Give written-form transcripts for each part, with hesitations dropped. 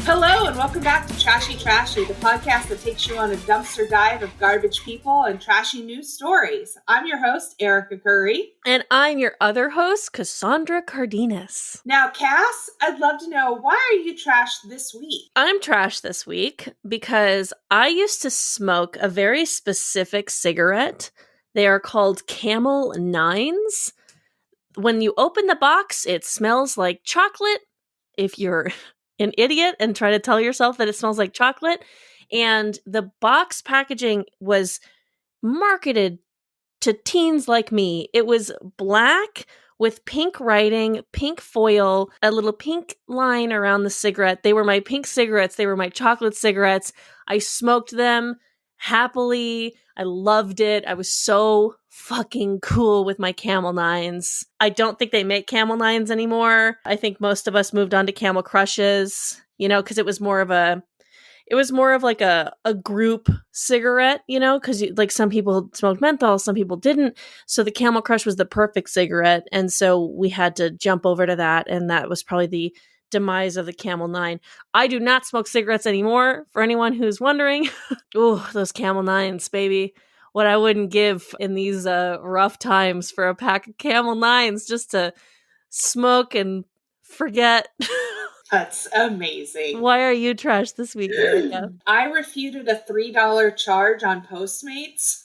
Hello and welcome back to Trashy Trashy, the podcast that takes you on a dumpster dive of garbage people and trashy news stories. I'm your host, Erica Curry. And I'm your other host, Cassandra Cardenas. Now, Cass, I'd love to know, why are you trashed this week? I'm trashed this week because I used to smoke a very specific cigarette. They are called Camel 9s. When you open the box, it smells like chocolate. If you're an idiot and try to tell yourself that it smells like chocolate. And the box packaging was marketed to teens like me. It was black with pink writing, pink foil, a little pink line around the cigarette. They were my pink cigarettes. They were my chocolate cigarettes. I smoked them happily. I loved it. I was so fucking cool with my Camel 9s. I don't think they make Camel 9s anymore. I think most of us moved on to Camel Crushes, because it was more of like a group cigarette, because like some people smoked menthol, some people didn't. So the Camel Crush was the perfect cigarette. And so we had to jump over to that. And that was probably the demise of the Camel 9. I do not smoke cigarettes anymore, for anyone who's wondering. Ooh, those Camel 9s, baby. What I wouldn't give in these rough times for a pack of Camel 9s just to smoke and forget. That's amazing. Why are you trashed this week, Erica? I refuted a $3 charge on Postmates.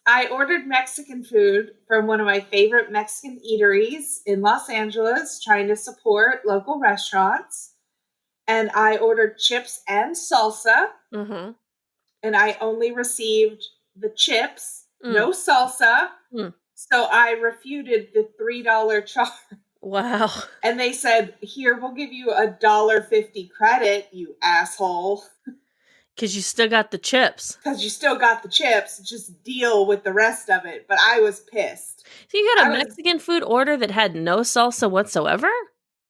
I ordered Mexican food from one of my favorite Mexican eateries in Los Angeles, trying to support local restaurants. And I ordered chips and salsa. Mm-hmm. And I only received the chips, no salsa. So I refuted the $3 charge. Wow. And they said, here, we'll give you $1.50 credit, you asshole. Because you still got the chips. Just deal with the rest of it. But I was pissed. So you got a Mexican food order that had no salsa whatsoever?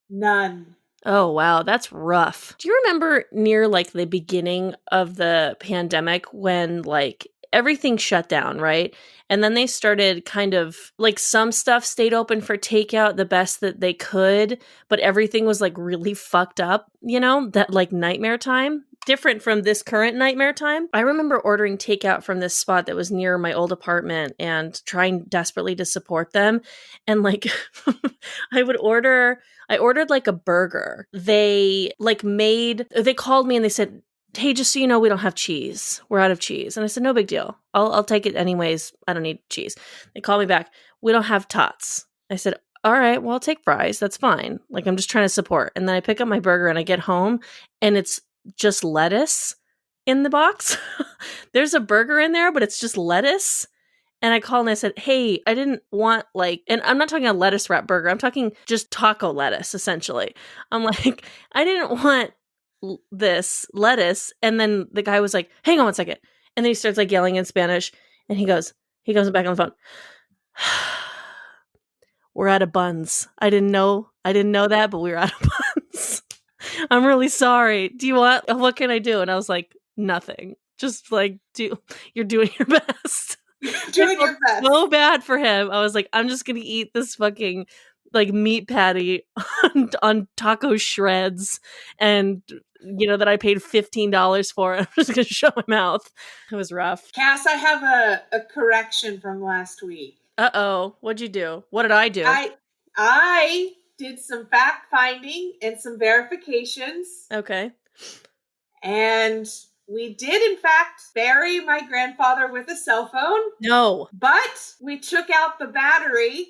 None. Oh, wow. That's rough. Do you remember near like the beginning of the pandemic when like everything shut down, right? And then they started kind of like some stuff stayed open for takeout the best that they could, but everything was like really fucked up, that like nightmare time. Different from this current nightmare time. I remember ordering takeout from this spot that was near my old apartment and trying desperately to support them. And like, I ordered like a burger. They called me and they said, hey, just so you know, we don't have cheese. We're out of cheese. And I said, no big deal. I'll take it anyways. I don't need cheese. They called me back. We don't have tots. I said, all right, well, I'll take fries. That's fine. Like, I'm just trying to support. And then I pick up my burger and I get home and it's just lettuce in the box. There's a burger in there, but it's just lettuce. And I called and I said, hey, I didn't want and I'm not talking a lettuce wrap burger. I'm talking just taco lettuce, essentially. I'm like, I didn't want this lettuce. And then the guy was like, hang on one second. And then he starts like yelling in Spanish. And he goes back on the phone. We're out of buns. I didn't know that, but we were out of buns. I'm really sorry. What can I do? And I was like, nothing. Just like, you're doing your best. Doing your best. So bad for him. I was like, I'm just going to eat this fucking like meat patty on taco shreds and that I paid $15 for. I'm just going to shut my mouth. It was rough. Cass, I have a correction from last week. Uh-oh. What'd you do? What did I do? I did some fact finding and some verifications. Okay. And we did, in fact, bury my grandfather with a cell phone. No. But we took out the battery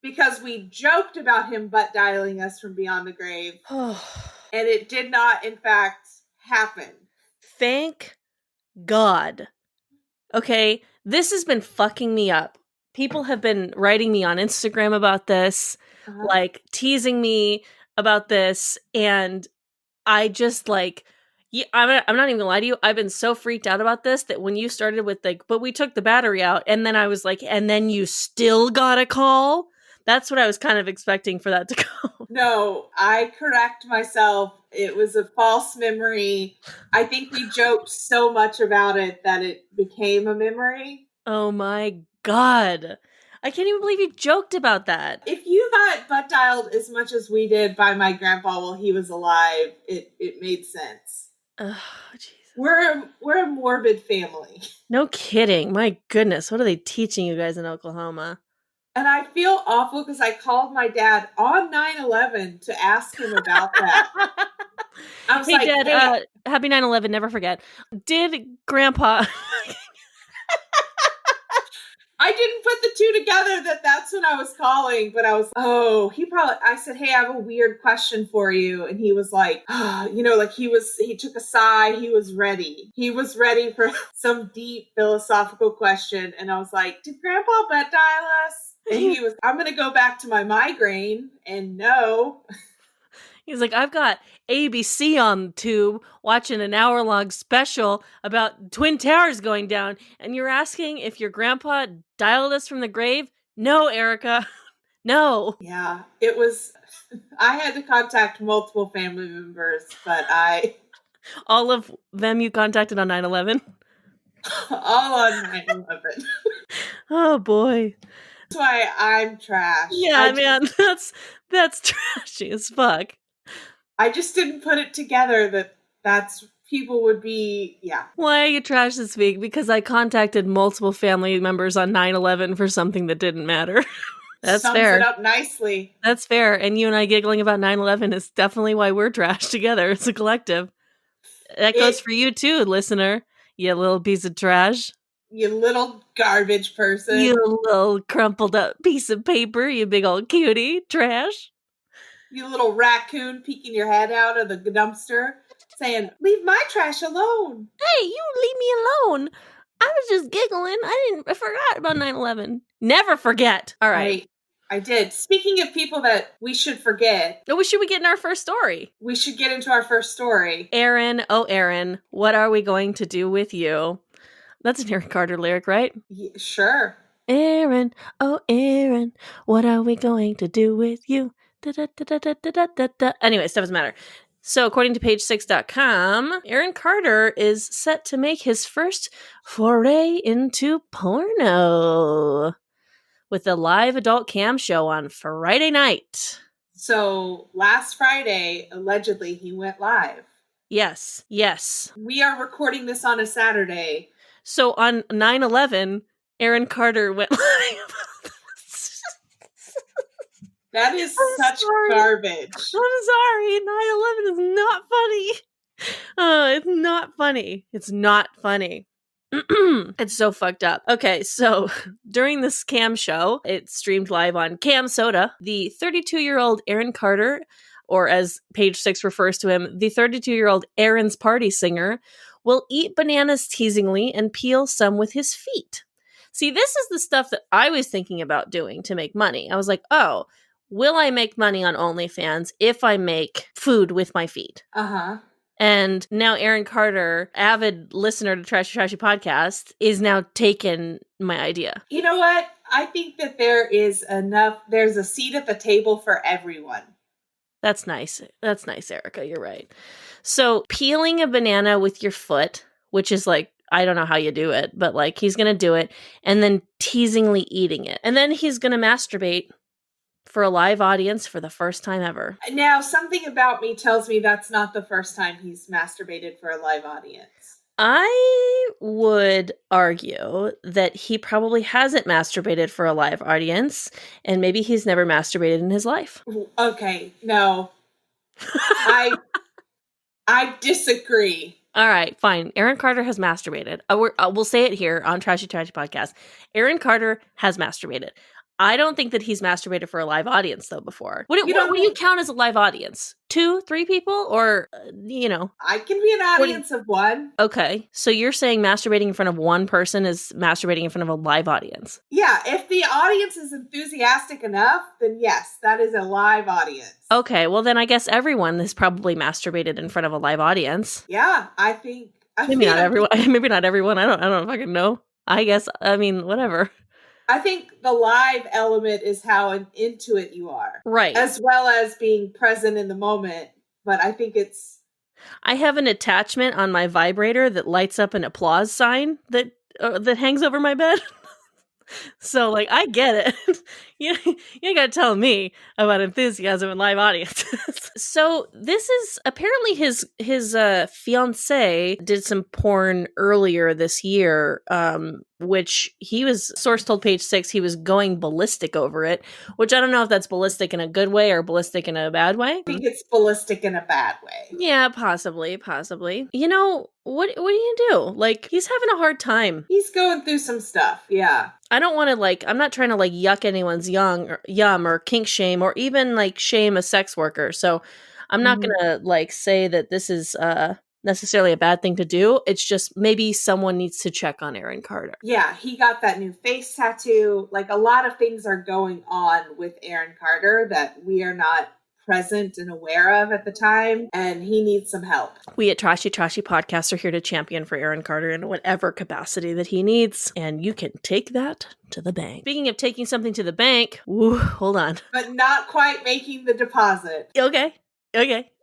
because we joked about him butt dialing us from beyond the grave. And it did not, in fact, happen. Thank God. Okay, this has been fucking me up. People have been writing me on Instagram about this, like teasing me about this, and I just like, I'm not even gonna lie to you. I've been so freaked out about this that when you started with but we took the battery out, and then I was like, and then you still got a call? That's what I was kind of expecting for that to go. No, I correct myself. It was a false memory. I think we joked so much about it that it became a memory. Oh my God. I can't even believe you joked about that. If you got butt dialed as much as we did by my grandpa while he was alive, it made sense. Oh, Jesus. We're a morbid family. No kidding. My goodness, what are they teaching you guys in Oklahoma? And I feel awful because I called my dad on 9/11 to ask him about that. I was Hey, like, Dad, hey, happy 9/11, never forget. Did Grandpa... I didn't put the two together that's what I was calling, but I was, I said, hey, I have a weird question for you. And he was like, he took a sigh. He was ready. He was ready for some deep philosophical question. And I was like, did Grandpa butt dial us? And he was, I'm going to go back to my migraine. And no. He's like, I've got ABC on tube watching an hour-long special about Twin Towers going down, and you're asking if your grandpa dialed us from the grave? No, Erica. No. Yeah, it was... I had to contact multiple family members, but All of them you contacted on 9/11? all on 9/11. Oh, boy. That's why I'm trash. Yeah, man, that's trashy as fuck. I just didn't put it together that's people would be, yeah. Why are you trash this week? Because I contacted multiple family members on 9/11 for something that didn't matter. That's Sums fair. It up nicely. That's fair. And you and I giggling about 9/11 is definitely why we're trash together as a collective. That goes for you too, listener. You little piece of trash. You little garbage person. You little crumpled up piece of paper, you big old cutie. Trash. You little raccoon peeking your head out of the dumpster saying, leave my trash alone. Hey, you leave me alone. I was just giggling. I forgot about 9/11. Never forget. All right. I did. Speaking of people that we should forget. Should we get in our first story? We should get into our first story. Aaron, oh Aaron, what are we going to do with you? That's an Aaron Carter lyric, right? Yeah, sure. Aaron, oh Aaron, what are we going to do with you? Anyways, doesn't matter. So according to page6.com, Aaron Carter is set to make his first foray into porno with a live adult cam show on Friday night. So last Friday, allegedly, he went live. Yes. We are recording this on a Saturday. So on 9/11, Aaron Carter went live. That is such garbage. I'm sorry. 9/11 is not funny. It's not funny. It's not funny. It's so fucked up. Okay, so during this cam show, it streamed live on Cam Soda. The 32-year-old Aaron Carter, or as page 6 refers to him, the 32-year-old Aaron's Party singer, will eat bananas teasingly and peel some with his feet. See, this is the stuff that I was thinking about doing to make money. I was like, oh, will I make money on OnlyFans if I make food with my feet? Uh-huh. And now Aaron Carter, avid listener to Trashy Podcast, is now taken my idea. You know what? I think that there's a seat at the table for everyone. That's nice. That's nice, Erica. You're right. So peeling a banana with your foot, which is like, I don't know how you do it, but like he's going to do it, and then teasingly eating it. And then he's going to masturbate for a live audience for the first time ever. Now, something about me tells me that's not the first time he's masturbated for a live audience. I would argue that he probably hasn't masturbated for a live audience, and maybe he's never masturbated in his life. Okay, no. I disagree. All right, fine. Aaron Carter has masturbated. We'll say it here on Trashy Podcast. Aaron Carter has masturbated. I don't think that he's masturbated for a live audience, though, before. What do you count as a live audience? 2, 3 people? Or, I can be an audience of one. Okay. So you're saying masturbating in front of one person is masturbating in front of a live audience? Yeah. If the audience is enthusiastic enough, then yes, that is a live audience. Okay. Well, then I guess everyone has probably masturbated in front of a live audience. Yeah, I think. Maybe not everyone. Maybe not everyone. I don't fucking know. I guess, whatever. I think the live element is how into it you are. Right. As well as being present in the moment. But I think it's... I have an attachment on my vibrator that lights up an applause sign that hangs over my bed. So, like, I get it. You ain't gotta tell me about enthusiasm in live audiences. So, this is apparently his fiance did some porn earlier this year, which he was, source told Page Six, he was going ballistic over it, which I don't know if that's ballistic in a good way or ballistic in a bad way. I think it's ballistic in a bad way. Yeah, possibly. You know, what do you do? Like, he's having a hard time. He's going through some stuff, yeah. I don't want to, like, I'm not trying to, like, yuck anyone's yum or kink shame or even, like, shame a sex worker. So I'm not going to, like, say that this is necessarily a bad thing to do. It's just maybe someone needs to check on Aaron Carter. Yeah, he got that new face tattoo. Like, a lot of things are going on with Aaron Carter that we are not present and aware of at the time, and he needs some help. We at Trashy Podcast are here to champion for Aaron Carter in whatever capacity that he needs, and you can take that to the bank. Speaking of taking something to the bank, hold on. But not quite making the deposit. Okay.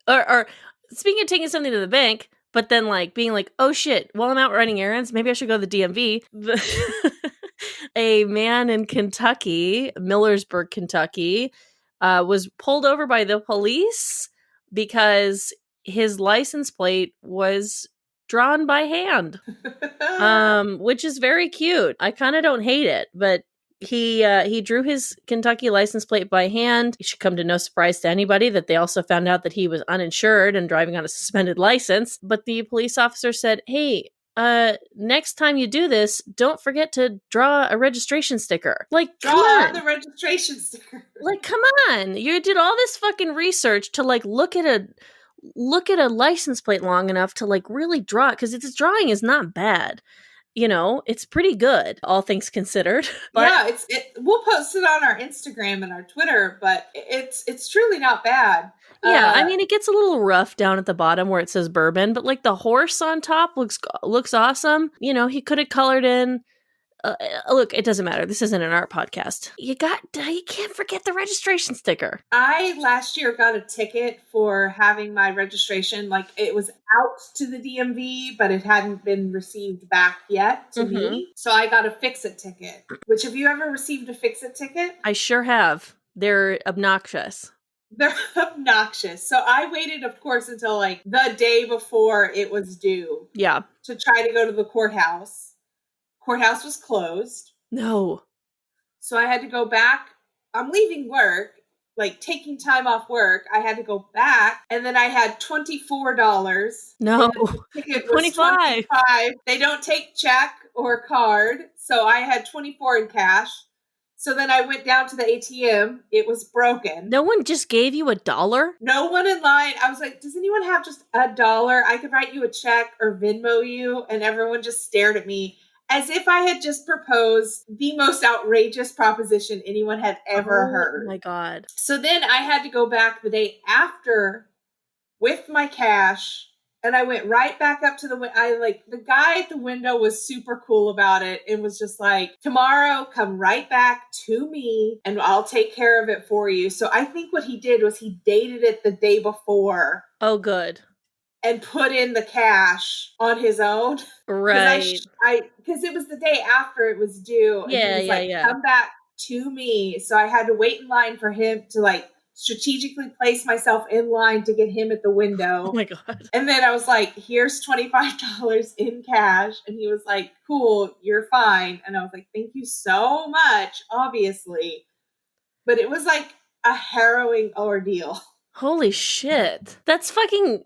Or speaking of taking something to the bank, but then, like, being like, oh shit, while I'm out running errands, maybe I should go to the DMV. A man in Kentucky, Millersburg, Kentucky, was pulled over by the police because his license plate was drawn by hand, which is very cute. I kind of don't hate it, but he drew his Kentucky license plate by hand. It should come to no surprise to anybody that they also found out that he was uninsured and driving on a suspended license. But the police officer said, hey, next time you do this, don't forget to draw a registration sticker. Like, draw on the registration sticker. Like, come on. You did all this fucking research to, like, look at a license plate long enough to, like, really draw it, because its drawing is not bad. You know, it's pretty good, all things considered. But yeah, we'll post it on our Instagram and our Twitter, but it's truly not bad. Yeah, I mean, it gets a little rough down at the bottom where it says bourbon, but, like, the horse on top looks awesome. You know, he could have colored in. Look, it doesn't matter. This isn't an art podcast. You can't forget the registration sticker. I last year got a ticket for having my registration. Like, it was out to the DMV, but it hadn't been received back yet to me. So I got a Fix-It ticket. Which, have you ever received a Fix-It ticket? I sure have. They're obnoxious. They're obnoxious. So I waited, of course, until, like, the day before it was due. Yeah. To try to go to the courthouse. Courthouse was closed. No. So I had to go back. I'm leaving work, like, taking time off work. I had to go back, and then I had $24. No. The ticket was 25. They don't take check or card, so I had 24 in cash. So then I went down to the ATM. It was broken. No one just gave you $1? No one in line. I was like, does anyone have just $1? I could write you a check or Venmo you. And everyone just stared at me as if I had just proposed the most outrageous proposition anyone had ever heard. Oh my God. So then I had to go back the day after with my cash, and I went right back up to the guy at the window was super cool about it. It was just like, tomorrow, come right back to me and I'll take care of it for you. So I think what he did was he dated it the day before. Oh, good. And put in the cash on his own. Right. Because it was the day after it was due. And he was like, come back to me. So I had to wait in line for him to, like, strategically place myself in line to get him at the window. Oh my God. And then I was like, here's $25 in cash. And he was like, cool, you're fine. And I was like, thank you so much, obviously. But it was like a harrowing ordeal. Holy shit. That's fucking...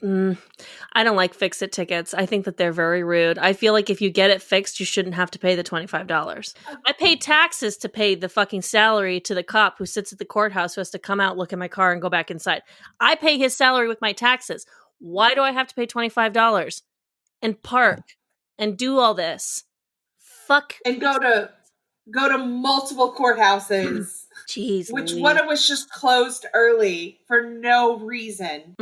I don't like Fix-It tickets. I think that they're very rude. I feel like if you get it fixed, you shouldn't have to pay the $25. I pay taxes to pay the fucking salary to the cop who sits at the courthouse who has to come out, look at my car, and go back inside. I pay his salary with my taxes. Why do I have to pay $25 and park and do all this? Fuck. And go to multiple courthouses. Jeez. Which one was just closed early for no reason.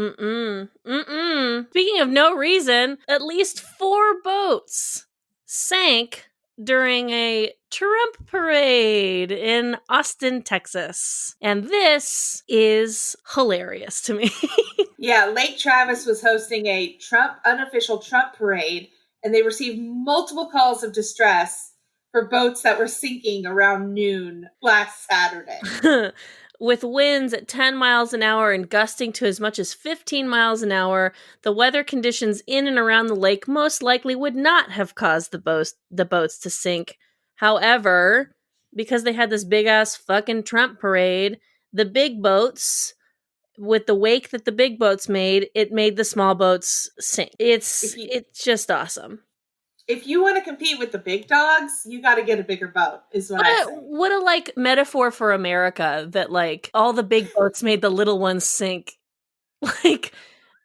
Speaking of no reason, at least 4 boats sank during a Trump parade in Austin, Texas. And this is hilarious to me. Yeah, Lake Travis was hosting a unofficial Trump parade, and they received multiple calls of distress for boats that were sinking around noon last Saturday. With winds at 10 miles an hour and gusting to as much as 15 miles an hour, the weather conditions in and around the lake most likely would not have caused the boats to sink. However, because they had this big-ass fucking Trump parade, the big boats, with the wake that the big boats made, it made the small boats sink. It's just awesome. If you want to compete with the big dogs, you got to get a bigger boat, is what I say. What a, like, metaphor for America that, like, all the big boats made the little ones sink, like,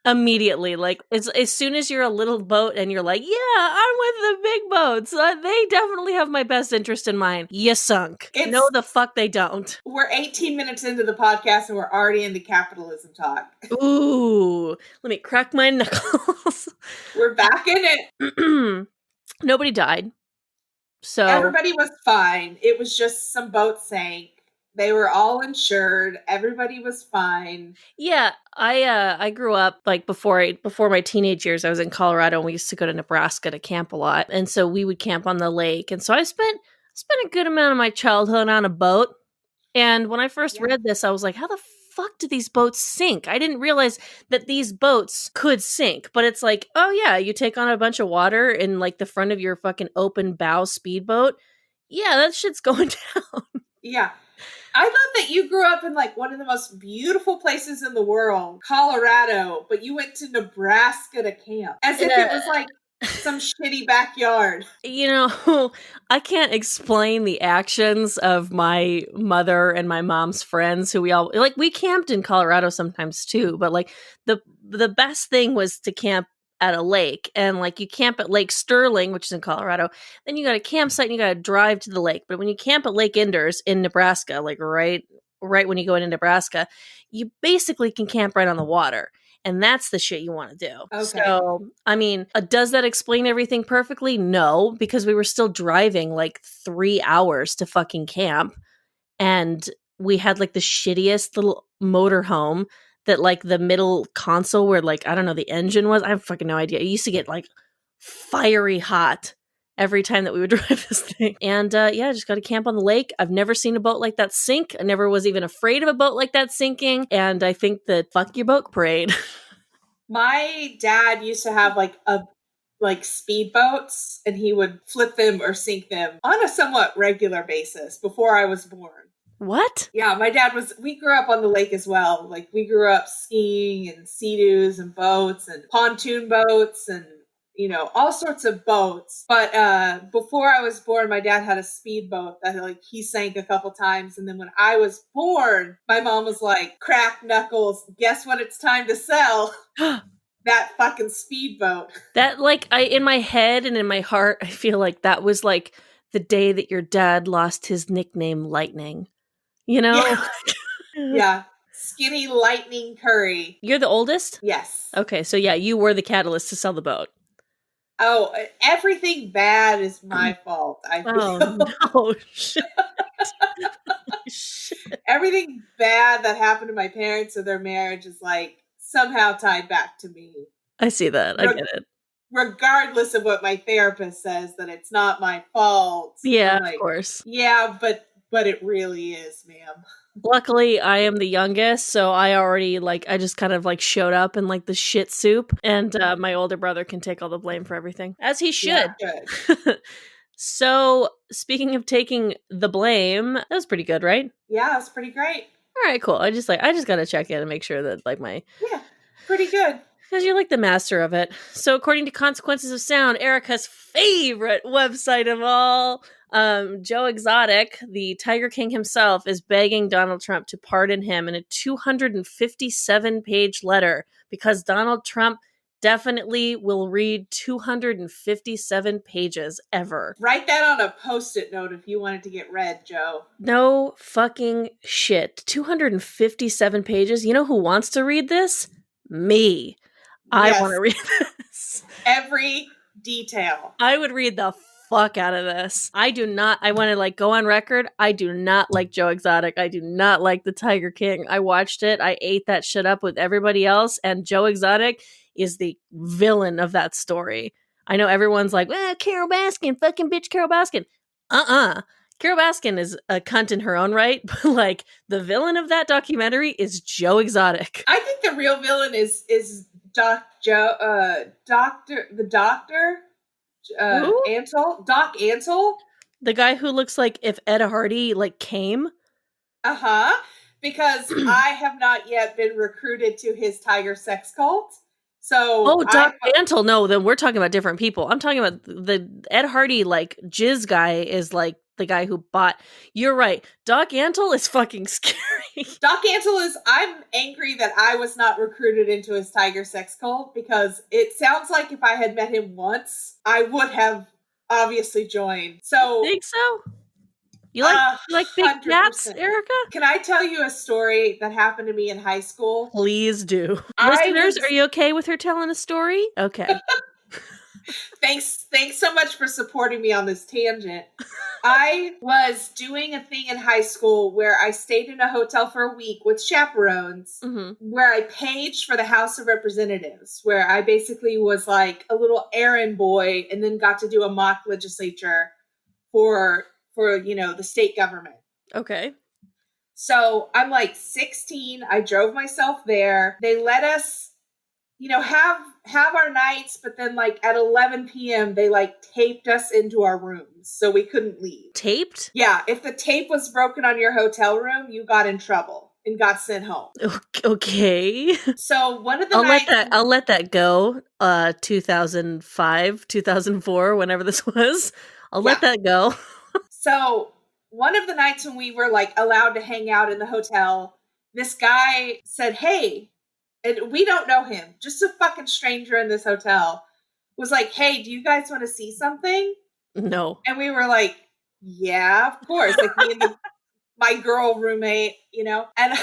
immediately. Like, as soon as you're a little boat and you're like, yeah, I'm with the big boats. They definitely have my best interest in mind. You sunk. No, the fuck they don't. We're 18 minutes into the podcast and we're already into capitalism talk. Ooh, let me crack my knuckles. We're back in it. Nobody died. So everybody was fine. It was just some boats sank. They were all insured. Everybody was fine. Yeah, I grew up, like, before my teenage years. I was in Colorado and we used to go to Nebraska to camp a lot. And so we would camp on the lake. And so I spent a good amount of my childhood on a boat. And when I first read this, I was like, how the fuck do these boats sink? I didn't realize that these boats could sink. But it's like, oh yeah, you take on a bunch of water in, like, the front of your fucking open bow speedboat. Yeah, that shit's going down. Yeah. I thought that you grew up in, like, one of the most beautiful places in the world, Colorado, but you went to Nebraska to camp. As if it was, like, some shitty backyard. You know, I can't explain the actions of my mother and my mom's friends who we camped in Colorado sometimes too, but, like, the best thing was to camp at a lake, and, like, you camp at Lake Sterling, which is in Colorado, then you got a campsite and you got to drive to the lake. But when you camp at Lake Inders in Nebraska, like right when you go into Nebraska, you basically can camp right on the water. And that's the shit you want to do. Okay. So, I mean, does that explain everything perfectly? No, because we were still driving like 3 hours to fucking camp. And we had, like, the shittiest little motorhome that, like, the middle console where, like, I don't know, the engine was. I have fucking no idea. It used to get, like, fiery hot every time that we would drive this thing. And yeah, just got to camp on the lake. I've never seen a boat like that sink. I never was even afraid of a boat like that sinking. And I think that fuck your boat parade. My dad used to have, like, speedboats, and he would flip them or sink them on a somewhat regular basis before I was born. What? Yeah, my dad we grew up on the lake as well. Like, we grew up skiing and sea-doos and boats and pontoon boats and, you know, all sorts of boats. But before I was born, my dad had a speedboat that, like, he sank a couple times. And then when I was born, my mom was like, crack knuckles, guess what it's time to sell? That fucking speedboat. That, like, in my head and in my heart, I feel like that was, like, the day that your dad lost his nickname Lightning. You know? Yeah. Yeah. Skinny Lightning Curry. You're the oldest? Yes. Okay, so yeah, you were the catalyst to sell the boat. Oh, everything bad is my fault. I feel. Oh, no. Shit. Shit. Everything bad that happened to my parents or their marriage is, like, somehow tied back to me. I see that. I get it. Regardless of what my therapist says, that it's not my fault. Yeah, like, of course. Yeah, but it really is, ma'am. Luckily, I am the youngest, so I already, like, I just kind of, like, showed up in, like, the shit soup, and my older brother can take all the blame for everything. As he should. Yeah, good. So, speaking of taking the blame, that was pretty good, right? Yeah, it was pretty great. All right, cool. I just gotta check in and make sure that, like, Yeah, pretty good. Because you're, like, the master of it. So, according to Consequences of Sound, Erica's favorite website of all, Joe Exotic, the Tiger King himself, is begging Donald Trump to pardon him in a 257-page letter because Donald Trump definitely will read 257 pages ever. Write that on a Post-it note if you want it to get read, Joe. No fucking shit. 257 pages? You know who wants to read this? Me. I want to read this. Every detail. I would read the fuck out of this. I want to, like, go on record. I do not like Joe Exotic. I do not like the Tiger King. I watched it. I ate that shit up with everybody else. And Joe Exotic is the villain of that story. I know everyone's like, Carole Baskin, fucking bitch Carole Baskin. Carol Baskin is a cunt in her own right, but like the villain of that documentary is Joe Exotic. I think the real villain is Doctor Ansel. Doc Ansel. The guy who looks like if Ed Hardy like came. Because I have not yet been recruited to his tiger sex cult. So Doc Antle. No, then we're talking about different people. I'm talking about the Ed Hardy like jizz guy is like the guy who bought. You're right. Doc Antle is fucking scary. Doc Antle is. I'm angry that I was not recruited into his tiger sex cult because it sounds like if I had met him once, I would have obviously joined. So think so. You like big 100%. Cats, Erica? Can I tell you a story that happened to me in high school? Please do. Listeners, are you okay with her telling a story? Okay. Thanks so much for supporting me on this tangent. I was doing a thing in high school where I stayed in a hotel for a week with chaperones, where I paged for the House of Representatives, where I basically was like a little errand boy and then got to do a mock legislature for the state government. Okay. So I'm like 16. I drove myself there. They let us, have our nights, but then like at 11 p.m. they like taped us into our rooms so we couldn't leave. Taped? Yeah. If the tape was broken on your hotel room, you got in trouble and got sent home. Okay. So one of the nights... I'll let that go. 2005, 2004, whenever this was. I'll let that go. So one of the nights when we were like allowed to hang out in the hotel, this guy said, hey, and we don't know him, just a fucking stranger in this hotel, was like, hey, do you guys want to see something? No. And we were like, yeah, of course. Like me and my girl roommate, and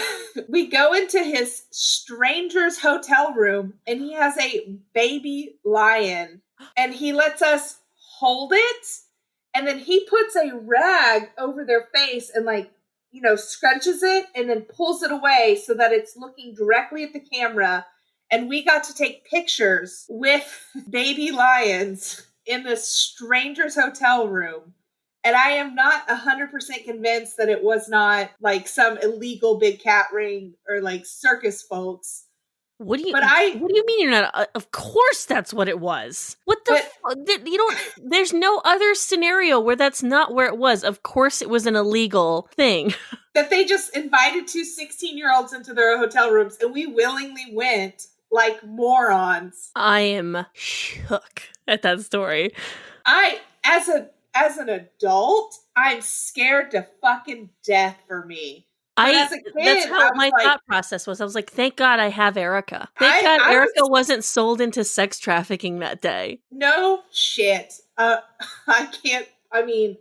we go into his stranger's hotel room and he has a baby lion and he lets us hold it. And then he puts a rag over their face and scrunches it and then pulls it away so that it's looking directly at the camera. And we got to take pictures with baby lions in this stranger's hotel room. And I am not 100% convinced that it was not like some illegal big cat ring or like circus folks. What do you mean you're not? Of course that's what it was. What the there's no other scenario where that's not where it was. Of course it was an illegal thing. That they just invited two 16-year-olds into their hotel rooms and we willingly went like morons. I am shook at that story. As an adult, I'm scared to fucking death for me. As a kid, that's how my thought process was. I was like, thank God I have Erica. Thank God Erica wasn't sold into sex trafficking that day. No shit. I can't,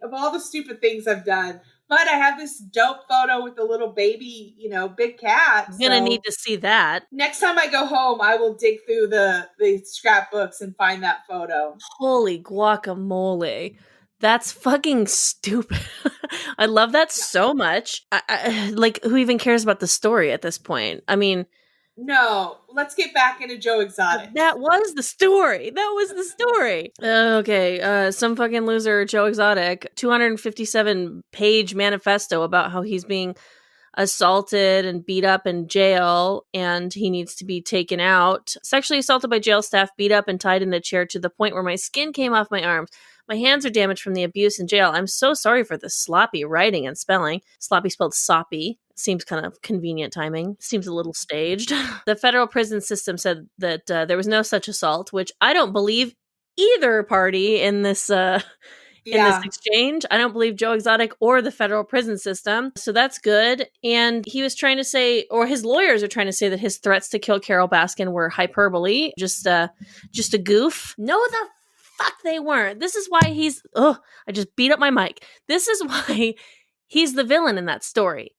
of all the stupid things I've done, but I have this dope photo with the little baby, big cat. I'm gonna need to see that. Next time I go home, I will dig through the scrapbooks and find that photo. Holy guacamole. That's fucking stupid. I love that so much. I like, who even cares about the story at this point? No, let's get back into Joe Exotic. That was the story. Okay, some fucking loser, Joe Exotic, 257-page manifesto about how he's being assaulted and beat up in jail and he needs to be taken out. Sexually assaulted by jail staff, beat up and tied in a chair to the point where my skin came off my arms. My hands are damaged from the abuse in jail. I'm so sorry for the sloppy writing and spelling. Sloppy spelled soppy. Seems kind of convenient timing. Seems a little staged. The federal prison system said that there was no such assault, which I don't believe either party in this in this exchange. I don't believe Joe Exotic or the federal prison system. So that's good. And he was trying to say, or his lawyers are trying to say, that his threats to kill Carol Baskin were hyperbole, just a goof. No, the fuck they weren't. This is why I just beat up my mic. This is why he's the villain in that story.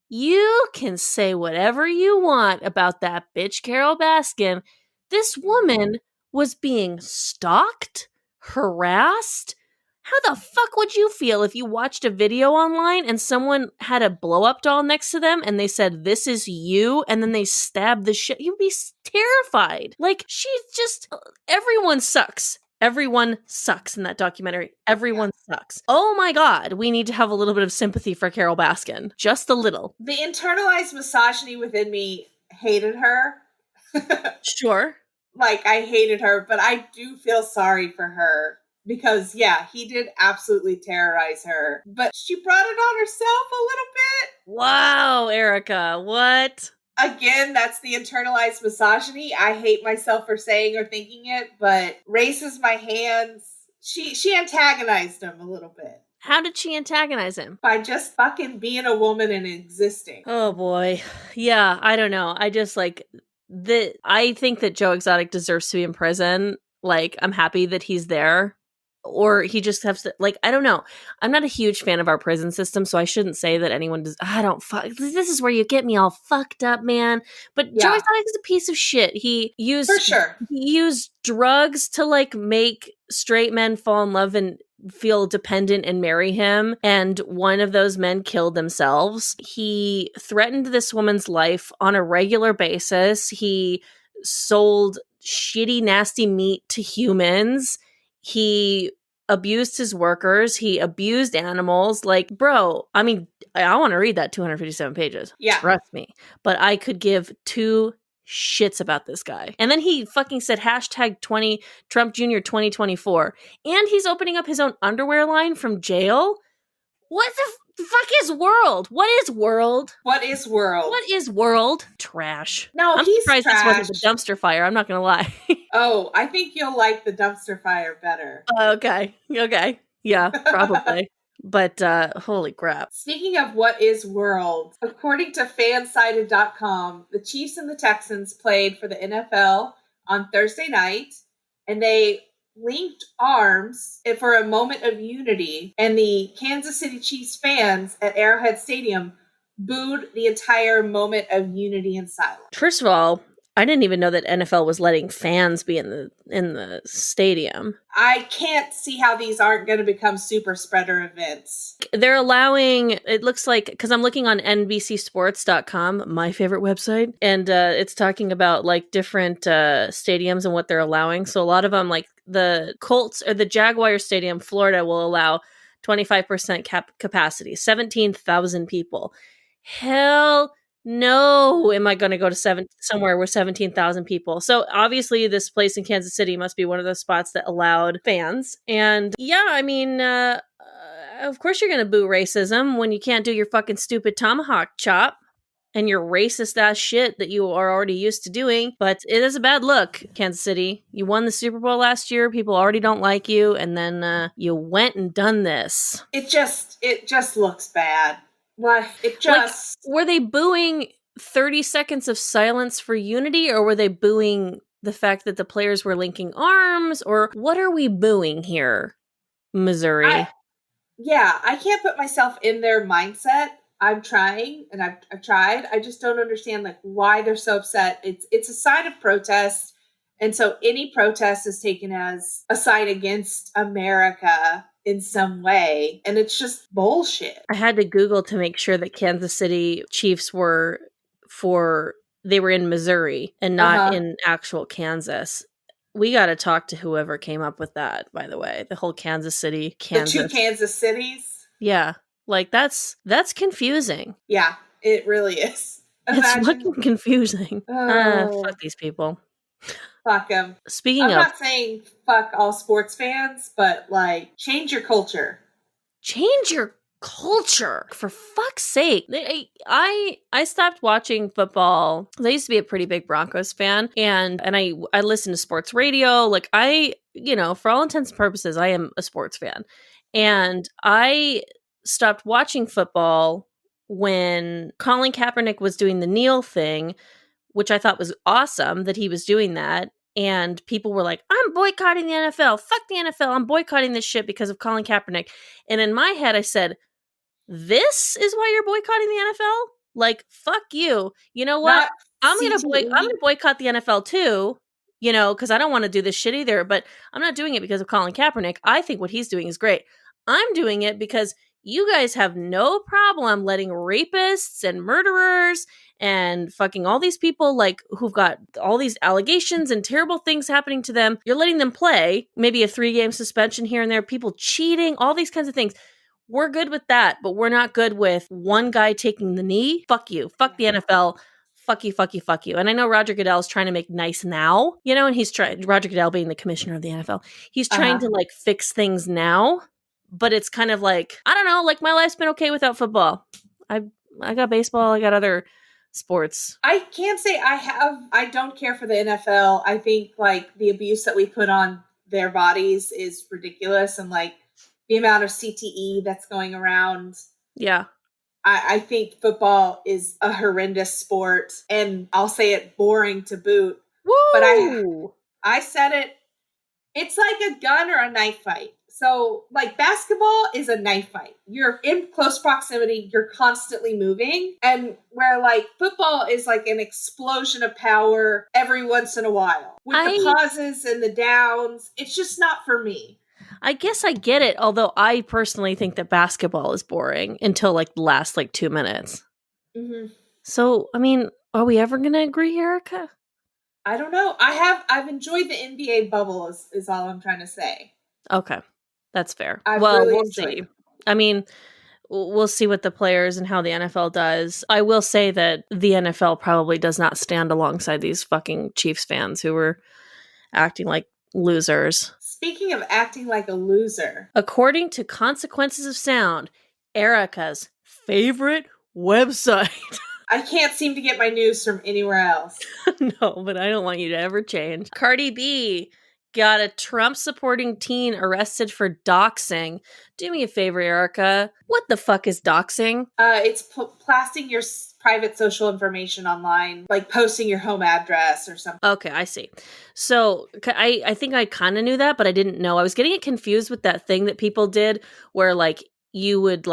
You can say whatever you want about that bitch Carol Baskin. This woman was being stalked, harassed. How the fuck would you feel if you watched a video online and someone had a blow-up doll next to them and they said, this is you, and then they stabbed the shit? You'd be terrified. Like, she's just... Everyone sucks. Everyone sucks in that documentary. Everyone sucks. Oh my God, we need to have a little bit of sympathy for Carol Baskin. Just a little. The internalized misogyny within me hated her. Sure. Like, I hated her, but I do feel sorry for her because, yeah, he did absolutely terrorize her. But she brought it on herself a little bit. Wow, Erica, what? Again, that's the internalized misogyny. I hate myself for saying or thinking it, but raises my hands. She antagonized him a little bit. How did she antagonize him? By just fucking being a woman and existing. Oh boy. Yeah, I don't know. I just I think that Joe Exotic deserves to be in prison. Like, I'm happy that he's there. Or he just has to, like, I don't know. I'm not a huge fan of our prison system, so I shouldn't say that anyone does. I don't fuck. This is where you get me all fucked up, man. But Joe Exotic is a piece of shit. He used drugs to, like, make straight men fall in love and feel dependent and marry him, and one of those men killed themselves. He threatened this woman's life on a regular basis. He sold shitty, nasty meat to humans. He abused his workers. He abused animals. Like, bro, I mean, I want to read that 257 pages. Yeah. Trust me. But I could give two shits about this guy. And then he fucking said hashtag 20 Trump Jr. 2024. And he's opening up his own underwear line from jail. What the fuck is World? What is World? What is World? What is World? Trash. No, I'm surprised this wasn't the dumpster fire. I'm not gonna lie. Oh, I think you'll like the dumpster fire better. Okay. Yeah, probably. But holy crap. Speaking of what is World, according to fansided.com, the Chiefs and the Texans played for the NFL on Thursday night, and they linked arms for a moment of unity, and the Kansas City Chiefs fans at Arrowhead Stadium booed the entire moment of unity and silence. First of all, I didn't even know that NFL was letting fans be in the stadium. I can't see how these aren't going to become super spreader events. They're allowing, it looks like, because I'm looking on NBCsports.com, my favorite website, and it's talking about like different stadiums and what they're allowing. So a lot of them, like the Colts or the Jaguar Stadium, Florida, will allow 25% capacity, 17,000 people. Hell no, am I going to go to somewhere with 17,000 people? So obviously this place in Kansas City must be one of those spots that allowed fans. And yeah, I mean, of course you're going to boo racism when you can't do your fucking stupid tomahawk chop and your racist ass shit that you are already used to doing. But it is a bad look, Kansas City. You won the Super Bowl last year. People already don't like you. And then you went and done this. It just looks bad. What? It just... Like, were they booing 30 seconds of silence for unity, or were they booing the fact that the players were linking arms, or what are we booing here, Missouri? I can't put myself in their mindset. I'm trying, and I've tried. I just don't understand like why they're so upset. It's a sign of protest, and so any protest is taken as a sign against America in some way, and it's just bullshit. I had to Google to make sure that Kansas City Chiefs were in Missouri and not in actual Kansas. We got to talk to whoever came up with that, by the way. The whole Kansas. The two Kansas cities? Yeah. Like, that's confusing. Yeah, it really is. It's fucking confusing. Fuck these people. Fuck them. I'm not saying fuck all sports fans, but like, change your culture. Change your culture, for fuck's sake. I stopped watching football. I used to be a pretty big Broncos fan, and I listen to sports radio. Like, for all intents and purposes, I am a sports fan. And I stopped watching football when Colin Kaepernick was doing the kneel thing, which I thought was awesome that he was doing that. And people were like, I'm boycotting the NFL. Fuck the NFL. I'm boycotting this shit because of Colin Kaepernick. And in my head, I said, this is why you're boycotting the NFL? Like, fuck you. You know what? I'm gonna boycott the NFL too, because I don't want to do this shit either. But I'm not doing it because of Colin Kaepernick. I think what he's doing is great. I'm doing it because you guys have no problem letting rapists and murderers and fucking all these people like who've got all these allegations and terrible things happening to them. You're letting them play, maybe a 3-game suspension here and there, people cheating, all these kinds of things. We're good with that, but we're not good with one guy taking the knee. Fuck you. Fuck the NFL. Fuck you, fuck you, fuck you. And I know Roger Goodell is trying to make nice now, and he's trying, Roger Goodell being the commissioner of the NFL, he's trying to like fix things now, but it's kind of like, I don't know, like my life's been okay without football. I got baseball, I got other sports. I can't say I don't care for the NFL. I think like the abuse that we put on their bodies is ridiculous, and like the amount of CTE that's going around. Yeah. I think football is a horrendous sport, and I'll say it, boring to boot. Woo! But I said it. It's like a gun or a knife fight. So like basketball is a knife fight. You're in close proximity. You're constantly moving. And where like football is like an explosion of power every once in a while. With the pauses and the downs. It's just not for me. I guess I get it, although I personally think that basketball is boring until like the last like 2 minutes. Mm-hmm. So, I mean, are we ever going to agree, Erica? I don't know. I've enjoyed the NBA bubble is all I'm trying to say. Okay. That's fair. We'll see. I mean, we'll see what the players and how the NFL does. I will say that the NFL probably does not stand alongside these fucking Chiefs fans who were acting like losers. Speaking of acting like a loser. According to Consequences of Sound, Erica's favorite website. I can't seem to get my news from anywhere else. No, but I don't want you to ever change. Cardi B got a Trump-supporting teen arrested for doxing. Do me a favor, Erica. What the fuck is doxing? It's blasting your private social information online, like posting your home address or something. Okay, I see. So I think I kind of knew that, but I didn't know. I was getting it confused with that thing that people did where like you would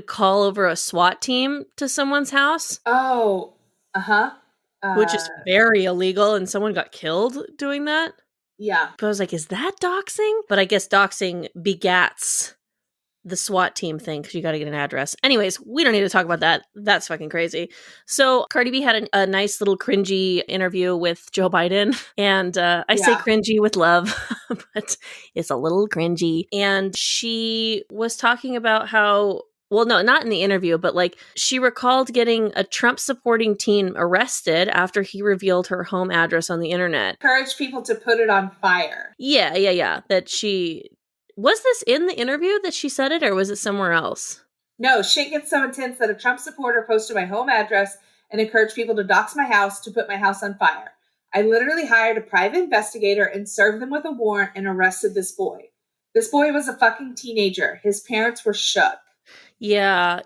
call over a SWAT team to someone's house. Oh, which is very illegal, and someone got killed doing that. Yeah. But I was like, is that doxing? But I guess doxing begats the SWAT team thing because you got to get an address. Anyways, we don't need to talk about that. That's fucking crazy. So Cardi B had a nice little cringy interview with Joe Biden. And I say cringy with love, but it's a little cringy. And she was talking about how, well, no, not in the interview, but like she recalled getting a Trump supporting teen arrested after he revealed her home address on the internet. Encourage people to put it on fire. Yeah. That she... Was this in the interview that she said it, or was it somewhere else? No, shit gets so intense that a Trump supporter posted my home address and encouraged people to dox my house to put my house on fire. I literally hired a private investigator and served them with a warrant and arrested this boy. This boy was a fucking teenager. His parents were shook. Yeah.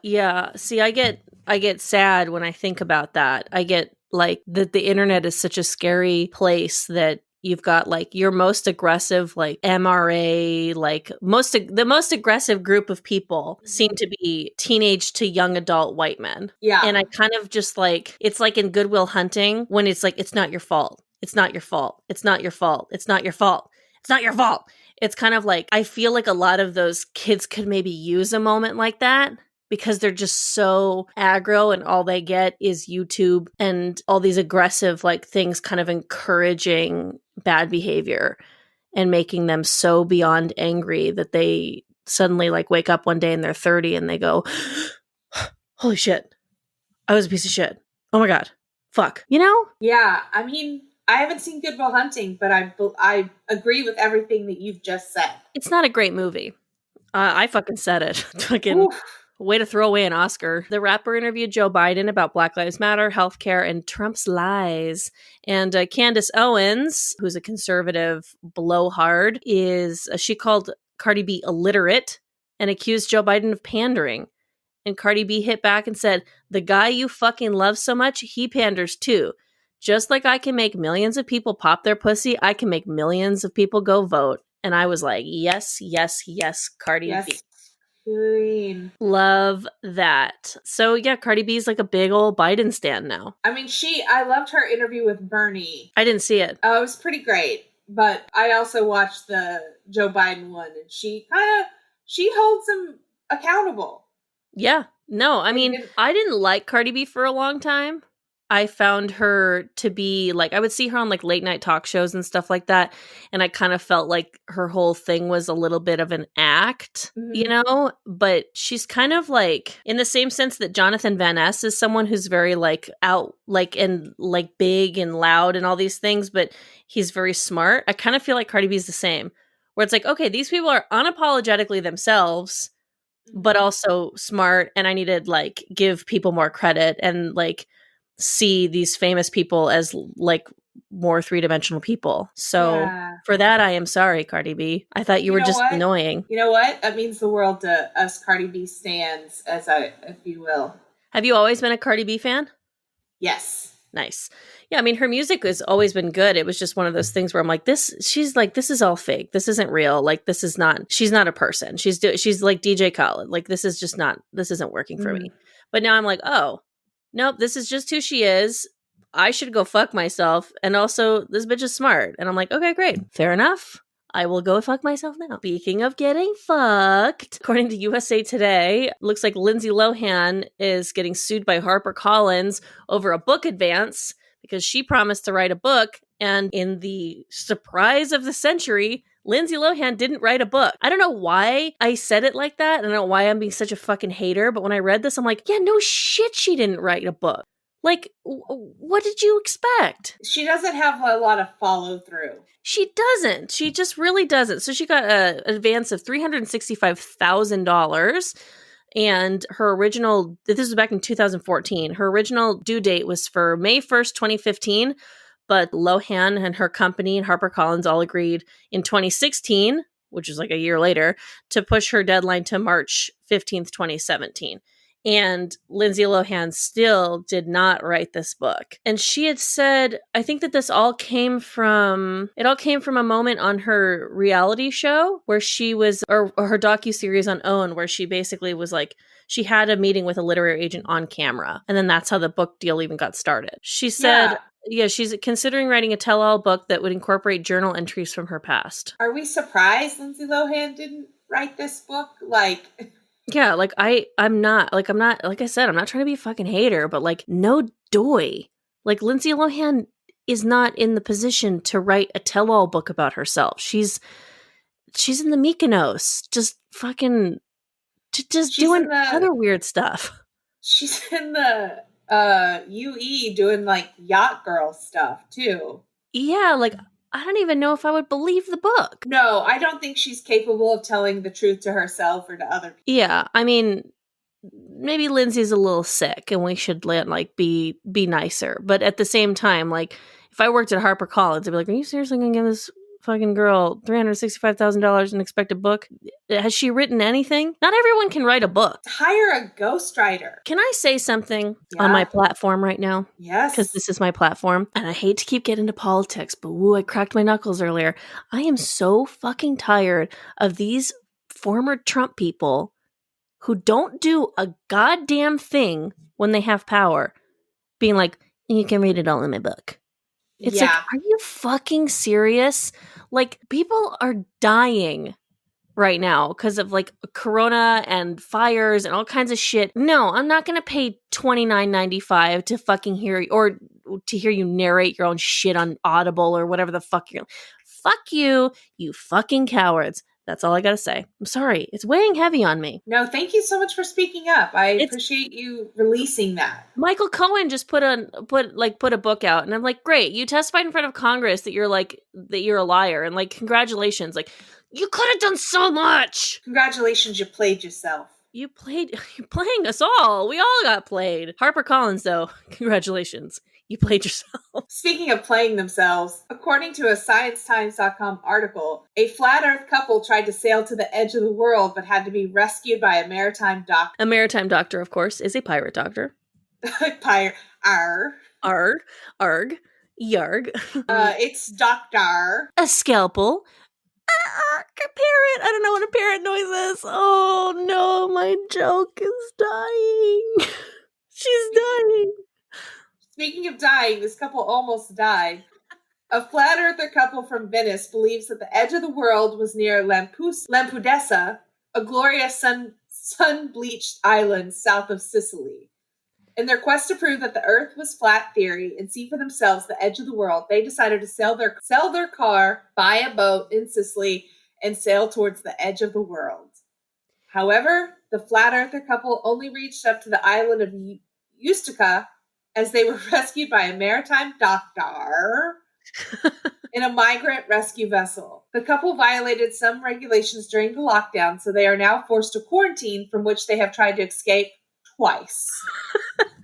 See, I get sad when I think about that. I get like that the internet is such a scary place that you've got like your most aggressive, like MRA, like the most aggressive group of people seem to be teenage to young adult white men. Yeah. And I kind of just like, it's like in Good Will Hunting when it's like, it's not your fault. It's not your fault. It's not your fault. It's not your fault. It's not your fault. It's kind of like, I feel like a lot of those kids could maybe use a moment like that, because they're just so aggro and all they get is YouTube and all these aggressive like things kind of encouraging bad behavior and making them so beyond angry that they suddenly like wake up one day and they're 30 and they go, holy shit, I was a piece of shit. Oh my God, fuck. You know? Yeah, I mean, I haven't seen Good Will Hunting, but I agree with everything that you've just said. It's not a great movie. I fucking said it. Fucking... Way to throw away an Oscar. The rapper interviewed Joe Biden about Black Lives Matter, healthcare, and Trump's lies. And Candace Owens, who's a conservative blowhard, she called Cardi B illiterate and accused Joe Biden of pandering. And Cardi B hit back and said, the guy you fucking love so much, he panders too. Just like I can make millions of people pop their pussy, I can make millions of people go vote. And I was like, yes, Cardi B. Green. Love that. So yeah, Cardi B's like a big old Biden stan now. I mean, I loved her interview with Bernie. I didn't see it. Oh, it was pretty great. But I also watched the Joe Biden one, and she holds him accountable. Yeah. No, I mean, didn't- I didn't like Cardi B for a long time. I found her to be like, I would see her on like late night talk shows and stuff like that. And I kind of felt like her whole thing was a little bit of an act, you Mhm. know? But she's kind of like, in the same sense that Jonathan Van Ness is someone who's very like out, like, and like big and loud and all these things, but he's very smart. I kind of feel like Cardi B is the same, where it's like, okay, these people are unapologetically themselves but Mhm. also smart, and I need to like give people more credit and like see these famous people as like more three-dimensional people. So Yeah. for that I am sorry, Cardi B. I thought you You were know just what? annoying. You know what? That means the world to us Cardi B stands, if you will. Have you always been a Cardi B fan? Yes. Nice. Yeah, I mean her music has always been good. It was just one of those things where I'm like she's like this is all fake. This isn't real. Like this is not she's not a person. She's like DJ Khaled. Like this isn't working for Mhm. me. But now I'm like, "Oh, nope, this is just who she is. I should go fuck myself. And also this bitch is smart." And I'm like, "Okay, great. Fair enough. I will go fuck myself now." Speaking of getting fucked, according to USA Today, looks like Lindsay Lohan is getting sued by HarperCollins over a book advance because she promised to write a book. And in the surprise of the century, Lindsay Lohan didn't write a book. I don't know why I said it like that. I don't know why I'm being such a fucking hater. But when I read this, I'm like, yeah, no shit, she didn't write a book. Like, what did you expect? She doesn't have a lot of follow through. She doesn't. She just really doesn't. So she got an advance of $365,000. And her original, this was back in 2014, her original due date was for May 1st, 2015. But Lohan and her company and HarperCollins all agreed in 2016, which is like a year later, to push her deadline to March 15th, 2017. And Lindsay Lohan still did not write this book. And she had said, I think that this all came from a moment on her reality show where she was, or her docuseries on OWN, where she basically was like, she had a meeting with a literary agent on camera. And then that's how the book deal even got started. She said, yeah, she's considering writing a tell-all book that would incorporate journal entries from her past. Are we surprised Lindsay Lohan didn't write this book? Like, yeah, like I'm not, like I said, I'm not trying to be a fucking hater, but like no doy. Like Lindsay Lohan is not in the position to write a tell-all book about herself. She's in the Mykonos, just fucking just doing other weird stuff. She's in the UE doing like yacht girl stuff too. Yeah, like I don't even know if I would believe the book. No, I don't think she's capable of telling the truth to herself or to other people. Yeah, I mean, maybe Lindsay's a little sick and we should like be nicer. But at the same time, like if I worked at HarperCollins, I'd be like, are you seriously gonna give this fucking girl $365,000 and expect a book? Has she written anything? Not everyone can write a book. Hire a ghostwriter. Can I say something on my platform right now? Yes. Because this is my platform. And I hate to keep getting into politics, but I cracked my knuckles earlier. I am so fucking tired of these former Trump people who don't do a goddamn thing when they have power, being like, you can read it all in my book. It's like, are you fucking serious? Like, people are dying right now because of like corona and fires and all kinds of shit. No, I'm not going to pay $29.95 to fucking hear or to hear you narrate your own shit on Audible or whatever the fuck you're. Fuck you, you fucking cowards. That's all I gotta say. I'm sorry. It's weighing heavy on me. No, thank you so much for speaking up. I appreciate you releasing that. Michael Cohen just put a book out, and I'm like, great. You testified in front of Congress that you're a liar, and like, congratulations. Like, you could have done so much. Congratulations, you played yourself. You're playing us all. We all got played. HarperCollins, though, congratulations. You played yourself. Speaking of playing themselves, according to a ScienceTimes.com article, a flat Earth couple tried to sail to the edge of the world but had to be rescued by a maritime doctor. A maritime doctor, of course, is a pirate doctor. Arg. Arg. Yarg. It's Doctor. A scalpel. A parrot. I don't know what a parrot noise is. Oh no, my joke is dying. She's dying. Speaking of dying, this couple almost died. A flat earther couple from Venice believes that the edge of the world was near Lampedusa, a glorious sun-bleached island south of Sicily. In their quest to prove that the Earth was flat theory and see for themselves the edge of the world, they decided to sell their car, buy a boat in Sicily, and sail towards the edge of the world. However, the flat earther couple only reached up to the island of Ustica as they were rescued by a maritime doctor in a migrant rescue vessel. The couple violated some regulations during the lockdown, so they are now forced to quarantine, from which they have tried to escape twice.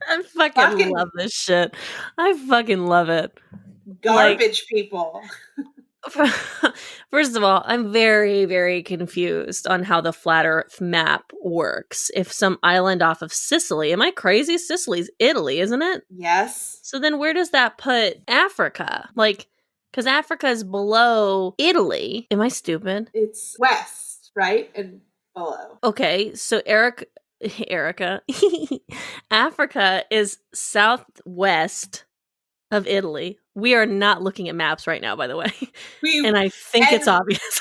I fucking love this shit. I fucking love it. Garbage people. First of all, I'm very, very confused on how the flat Earth map works. If some island off of Sicily, am I crazy? Sicily's Italy, isn't it? Yes. So then where does that put Africa? Like, because Africa is below Italy. Am I stupid? It's west, right? And below. Okay, so Erica, Africa is southwest of Italy. We are not looking at maps right now, by the way. And I think it's obvious.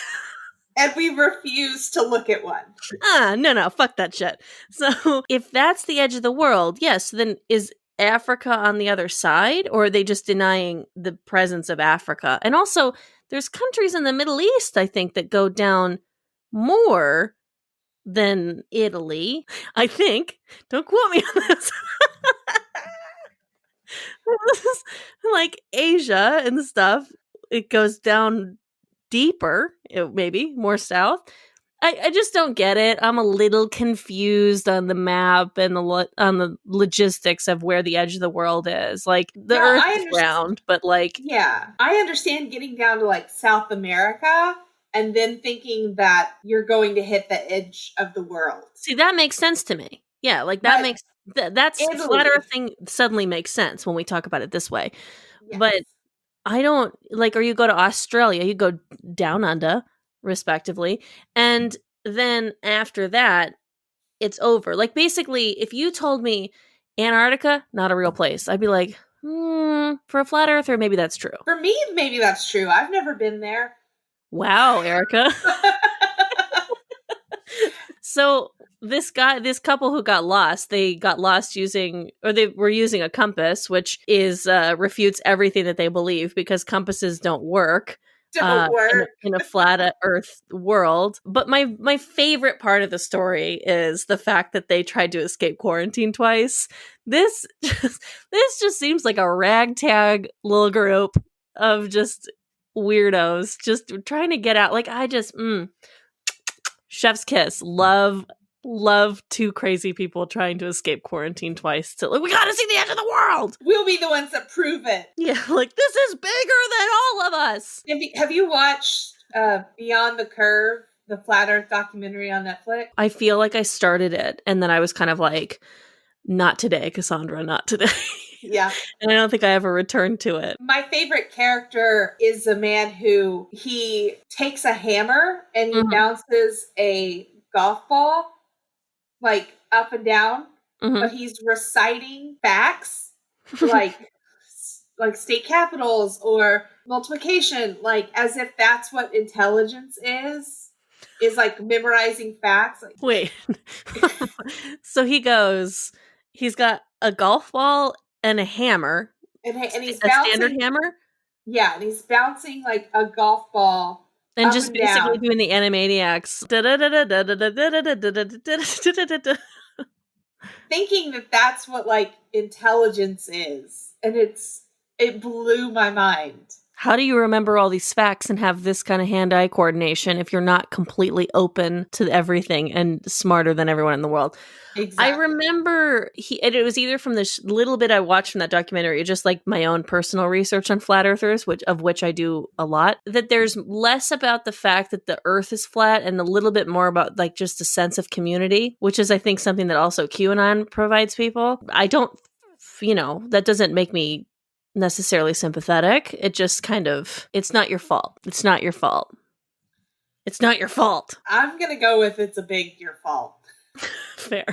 And we refuse to look at one. No, fuck that shit. So if that's the edge of the world, yes, then is Africa on the other side? Or are they just denying the presence of Africa? And also, there's countries in the Middle East, I think, that go down more than Italy. I think. Don't quote me on this. Like Asia and stuff, it goes down deeper, maybe more south. I just don't get it. I'm a little confused on the map and on the logistics of where the edge of the world is. Like the Earth is round, but like I understand getting down to like South America and then thinking that you're going to hit the edge of the world. See, that makes sense to me. Yeah, like that makes that's Italy. Flat Earth thing suddenly makes sense when we talk about it this way. Yes. But I don't like, or you go to Australia, you go down under, respectively, and then after that, it's over. Like basically, if you told me Antarctica, not a real place, I'd be like, for a flat earther, maybe that's true. For me, maybe that's true. I've never been there. Wow, Erica. So this couple who got lost, they got lost they were using a compass, which is refutes everything that they believe because compasses don't work. In a flat Earth world. But my favorite part of the story is the fact that they tried to escape quarantine twice. This just seems like a ragtag little group of just weirdos just trying to get out. Like I just chef's kiss. Love two crazy people trying to escape quarantine twice. We gotta see the edge of the world. We'll be the ones that prove it. Yeah, like this is bigger than all of us. Have you watched Beyond the Curve, the Flat Earth documentary on Netflix? I feel like I started it and then I was kind of like, not today, Cassandra, not today. Yeah. And I don't think I ever returned to it. My favorite character is a man who he takes a hammer and he bounces a golf ball like up and down, but he's reciting facts like state capitals or multiplication, like as if that's what intelligence is like memorizing facts. Like, wait. So he's got a golf ball and a hammer. And he's a standard hammer? Yeah, and he's bouncing like a golf ball. And just basically doing the Animaniacs. Thinking that that's what like intelligence is. And it blew my mind. How do you remember all these facts and have this kind of hand-eye coordination if you're not completely open to everything and smarter than everyone in the world? Exactly. I remember it was either from this little bit I watched from that documentary, or just like my own personal research on flat earthers, which I do a lot, that there's less about the fact that the earth is flat and a little bit more about like just a sense of community, which is I think something that also QAnon provides people. I don't, that doesn't make me necessarily sympathetic. It just kind of, it's not your fault. It's not your fault. It's not your fault. I'm going to go with it's a big your fault. Fair.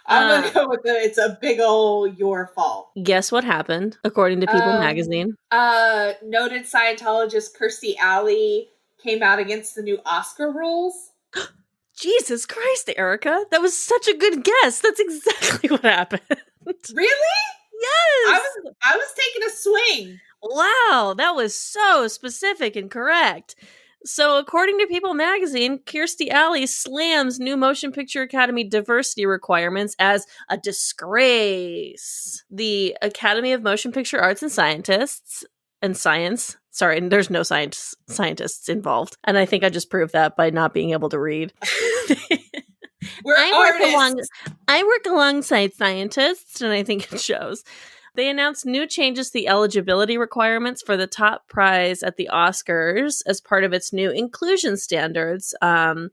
I'm going to go with it's a big old your fault. Guess what happened, according to People magazine? Noted Scientologist Kirstie Alley came out against the new Oscar rules. Jesus Christ, Erica. That was such a good guess. That's exactly what happened. Really? Yes. I was taking a swing. Wow, that was so specific and correct. So, according to People magazine, Kirstie Alley slams new Motion Picture Academy diversity requirements as a disgrace. The Academy of Motion Picture Arts and Science. Sorry, there's no scientists involved. And I think I just proved that by not being able to read. I work alongside scientists, and I think it shows. They announced new changes to the eligibility requirements for the top prize at the Oscars as part of its new inclusion standards. And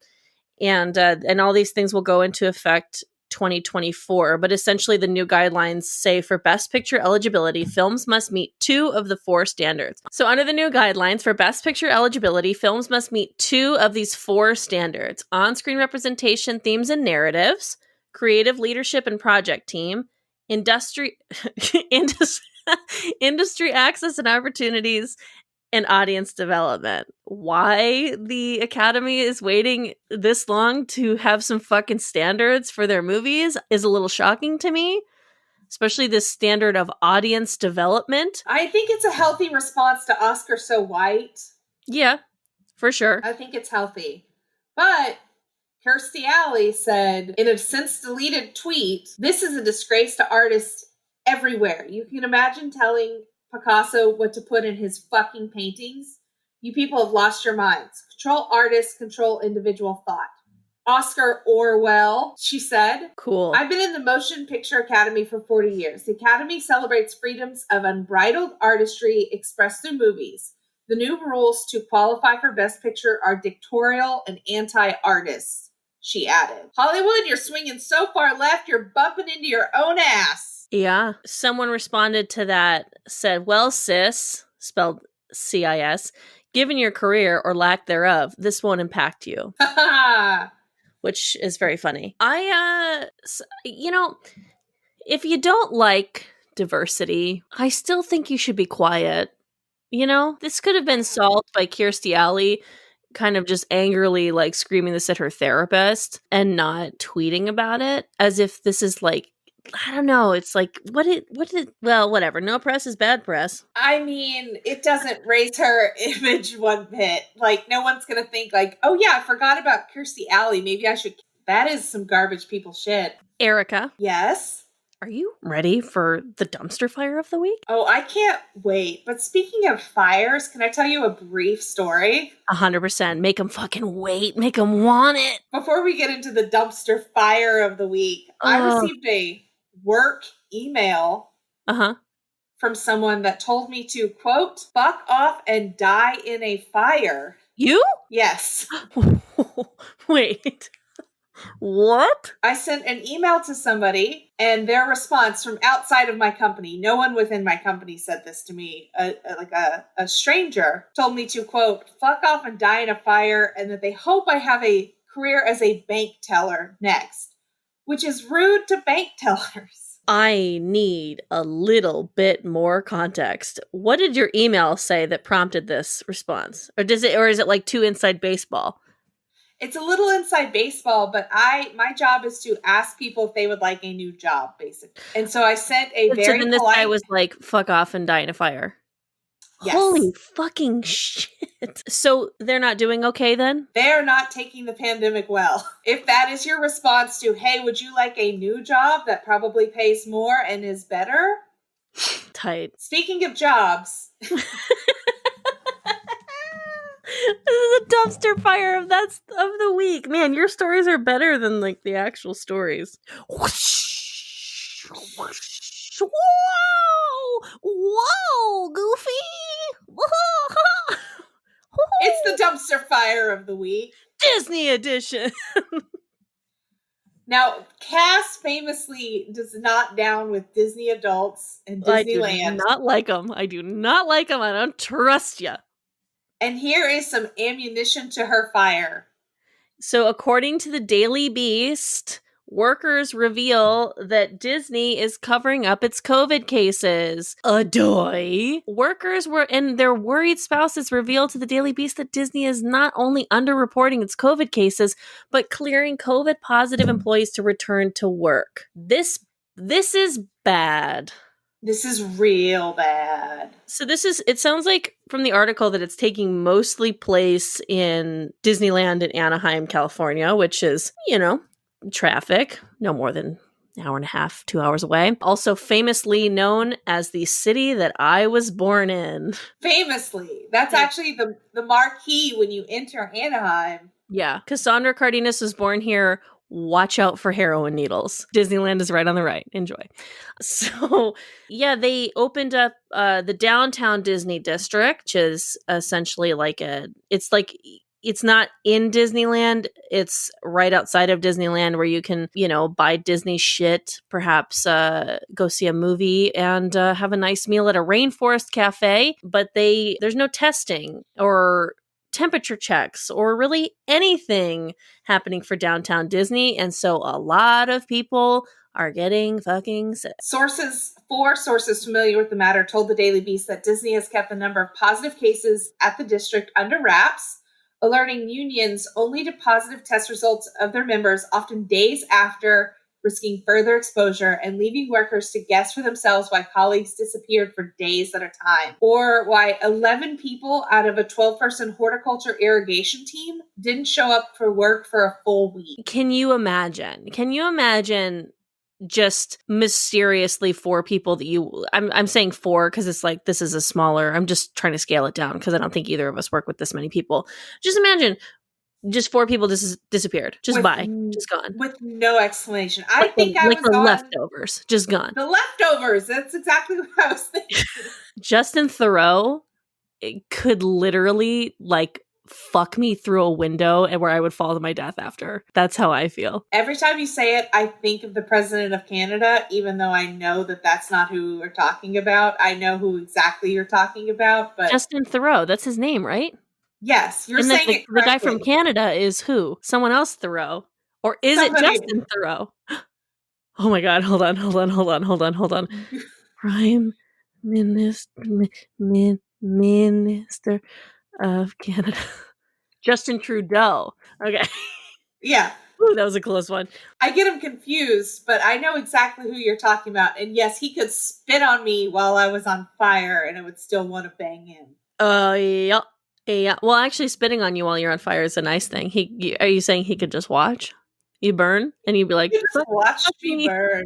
all these things will go into effect 2024. But essentially, the new guidelines say for Best Picture eligibility, films must meet 2 of the 4 standards. So under the new guidelines for Best Picture eligibility, films must meet 2 of these 4 standards: on-screen representation, themes and narratives, creative leadership and project team, industry access and opportunities, and audience development. Why the Academy is waiting this long to have some fucking standards for their movies is a little shocking to me, especially this standard of audience development. I think it's a healthy response to Oscar So White. Yeah, for sure. I think it's healthy. But Kirstie Alley said in a since deleted tweet, "This is a disgrace to artists everywhere. You can imagine telling Picasso what to put in his fucking paintings? You people have lost your minds. Control artists, control individual thought." Oscar Orwell, she said. Cool. "I've been in the Motion Picture Academy for 40 years. The Academy celebrates freedoms of unbridled artistry expressed through movies. The new rules to qualify for Best Picture are dictatorial and anti-artist," she added. "Hollywood, you're swinging so far left, you're bumping into your own ass." Yeah. Someone responded to that, said, "Well, cis," spelled CIS, "given your career or lack thereof, this won't impact you." Which is very funny. If you don't like diversity, I still think you should be quiet. This could have been solved by Kirstie Alley kind of just angrily screaming this at her therapist and not tweeting about it as if this is I don't know. It's well, whatever. No press is bad press. I mean, it doesn't raise her image one bit. No one's going to think "Oh yeah, I forgot about Kirstie Alley. Maybe I should." That is some garbage people shit. Erica. Yes? Are you ready for the dumpster fire of the week? Oh, I can't wait. But speaking of fires, can I tell you a brief story? 100%. Make them fucking wait. Make them want it. Before we get into the dumpster fire of the week, I received a work email from someone that told me to, quote, "fuck off and die in a fire." You? Yes. Wait. What? I sent an email to somebody, and their response from outside of my company, no one within my company said this to me, a stranger told me to, quote, "fuck off and die in a fire," and that they hope I have a career as a bank teller next, which is rude to bank tellers. I need a little bit more context. What did your email say that prompted this response? Or is it too inside baseball? It's a little inside baseball, but my job is to ask people if they would like a new job, basically. And so I sent a very So then this guy was like, "fuck off and die in a fire." Yes. Holy fucking shit. So they're not doing okay then? They're not taking the pandemic well. If that is your response to, "hey, would you like a new job that probably pays more and is better?" Tight. Speaking of jobs. This is a dumpster fire of the week. Man, your stories are better than the actual stories. Whoosh, whoosh, whoa! Whoa, Goofy! It's the dumpster fire of the week. Disney edition. Now, Cass famously does not down with Disney adults and Disneyland. I do not like them. I don't trust you. And here is some ammunition to her fire. So according to the Daily Beast, Workers reveal that Disney is covering up its COVID cases. Adoy. Workers were and their worried spouses revealed to the Daily Beast that Disney is not only underreporting its COVID cases, but clearing COVID positive employees to return to work. This is bad. This is real bad. So it sounds like from the article that it's taking mostly place in Disneyland in Anaheim, California, which is, traffic, no more than an hour and a half, 2 hours away. Also famously known as the city that I was born in. Famously. That's actually the marquee when you enter Anaheim. Yeah. Cassandra Cardenas was born here. Watch out for heroin needles. Disneyland is right on the right. Enjoy. So, yeah, they opened up the downtown Disney district, which is essentially it's not in Disneyland. It's right outside of Disneyland where you can, buy Disney shit, perhaps go see a movie and have a nice meal at a rainforest cafe. But there's no testing or temperature checks or really anything happening for downtown Disney. And so a lot of people are getting fucking sick. Four sources familiar with the matter told the Daily Beast that Disney has kept the number of positive cases at the district under wraps, alerting unions only to positive test results of their members, often days after, risking further exposure and leaving workers to guess for themselves why colleagues disappeared for days at a time, or why 11 people out of a 12-person horticulture irrigation team didn't show up for work for a full week. Can you imagine just mysteriously 4 people that I'm saying 4 because it's like this is a smaller, I'm just trying to scale it down because I don't think either of us work with this many people. Just imagine just 4 people disappeared. Just gone. With no explanation. I think I was the leftovers. Just gone. The leftovers. That's exactly what I was thinking. Justin Theroux could literally fuck me through a window and where I would fall to my death after. That's how I feel. Every time you say it, I think of the president of Canada, even though I know that that's not who we're talking about. I know who exactly you're talking about, but Justin Theroux, that's his name, right? Yes, you're saying it correctly. The guy from Canada is who? Someone else Theroux? Or is it Justin Theroux? Oh my God, hold on. Prime Minister of Canada. Justin Trudeau. Okay. Yeah. Ooh, that was a close one. I get him confused, but I know exactly who you're talking about. And yes, he could spit on me while I was on fire and I would still want to bang him. Yeah. Yeah. Well, actually, spitting on you while you're on fire is a nice thing. Are you saying he could just watch you burn and you'd be like, watch me burn.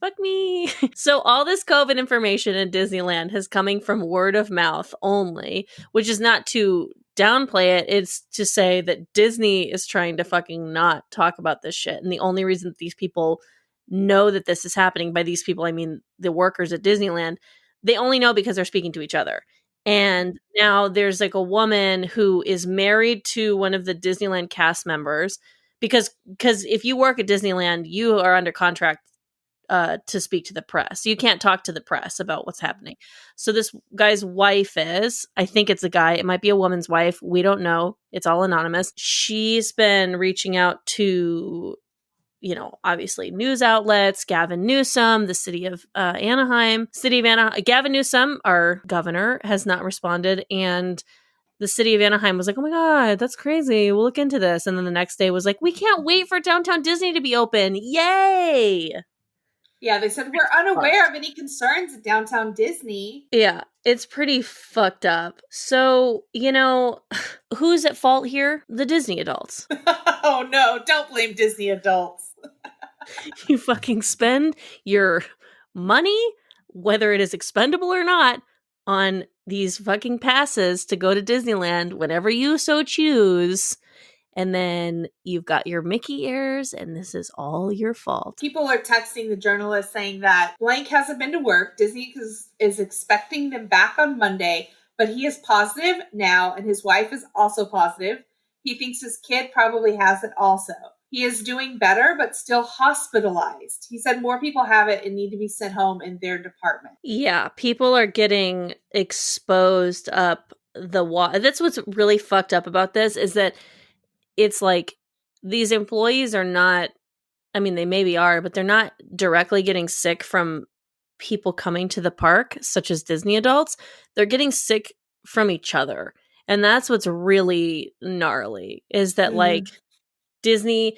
Fuck me. So all this COVID information in Disneyland is coming from word of mouth only, which is not to downplay it. It's to say that Disney is trying to fucking not talk about this shit. And the only reason that these people know that this is happening, by these people, I mean the workers at Disneyland, they only know because they're speaking to each other. And now there's a woman who is married to one of the Disneyland cast members because if you work at Disneyland, you are under contract to speak to the press. You can't talk to the press about what's happening. So this guy's wife I think it's a guy. It might be a woman's wife. We don't know. It's all anonymous. She's been reaching out to, obviously news outlets, Gavin Newsom, the city of Anaheim. Gavin Newsom, our governor, has not responded. And the city of Anaheim was like, oh my God, that's crazy. We'll look into this. And then the next day was like, we can't wait for downtown Disney to be open. Yay! Yeah, they said we're unaware of any concerns at downtown Disney. Yeah, it's pretty fucked up. So, who's at fault here? The Disney adults. Oh no, don't blame Disney adults. You fucking spend your money, whether it is expendable or not, on these fucking passes to go to Disneyland whenever you so choose. And then you've got your Mickey ears, and this is all your fault. People are texting the journalist saying that blank hasn't been to work. Disney is expecting them back on Monday, but he is positive now, and his wife is also positive. He thinks his kid probably has it also. He is doing better, but still hospitalized. He said more people have it and need to be sent home in their department. Yeah, people are getting exposed up the wall. That's what's really fucked up about this, is that it's like these employees are not I mean, they maybe are, but they're not directly getting sick from people coming to the park, such as Disney adults. They're getting sick from each other. And that's what's really gnarly, is that like Disney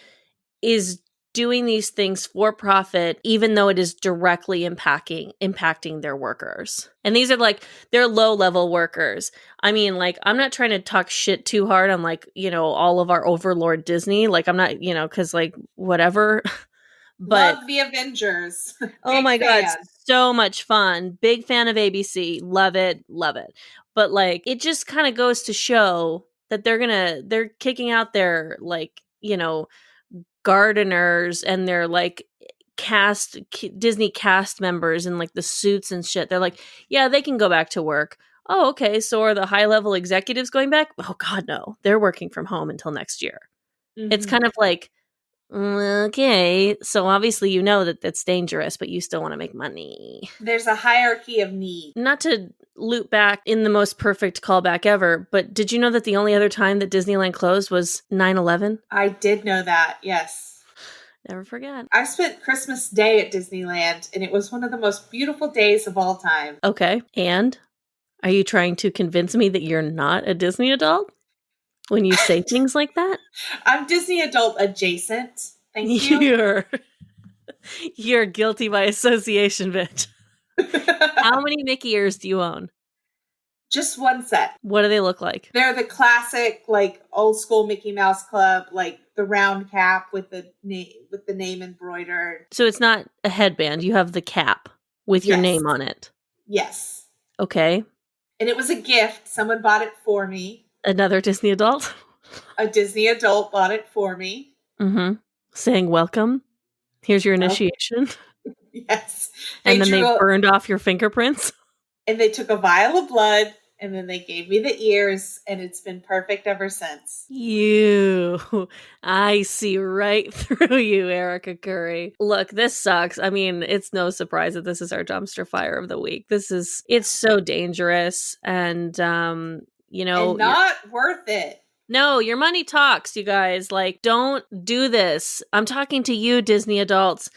is doing these things for profit, even though it is directly impacting their workers. And these are like, they're low level workers. I mean, like, I'm not trying to talk shit too hard on like, you know, all of our overlord Disney. Like, I'm not, you know, because like whatever. But love the Avengers. oh my fan. God, so much fun. Big fan of ABC. Love it. Love it. But like, it just kind of goes to show that they're kicking out their like, you know, gardeners and their like Disney cast members in like the suits and shit. They're like, yeah, they can go back to work. Oh, okay. So are the high level executives going back? Oh God, no. They're working from home until next year. It's kind of like, okay, so obviously you know that that's dangerous, but you still want to make money. There's a hierarchy of need. Not to loop back in the most perfect callback ever, but did you know that the only other time that Disneyland closed was 9/11? I did know that, yes. Never forget. I spent Christmas Day at Disneyland, and it was one of the most beautiful days of all time. Okay, and are you trying to convince me that you're not a Disney adult when you say things like that? I'm Disney adult adjacent. Thank you. You're guilty by association, bitch. How many Mickey ears do you own? Just one set. What do they look like? They're the classic, like, old school Mickey Mouse Club, like the round cap with the name embroidered. So it's not a headband. You have the cap with your name on it. Yes. Okay. And it was a gift. Someone bought it for me. Another Disney adult? A Disney adult bought it for me. Mm-hmm. Saying welcome. Here's your initiation. Yes. And then they burned off your fingerprints. And they took a vial of blood, and then they gave me the ears, and it's been perfect ever since. I see right through you, Erica Curry. Look, this sucks. I mean, it's no surprise that this is our dumpster fire of the week. It's so dangerous, and you know, and not worth it. No, your money talks, you guys. Like, don't do this. I'm talking to you, Disney adults.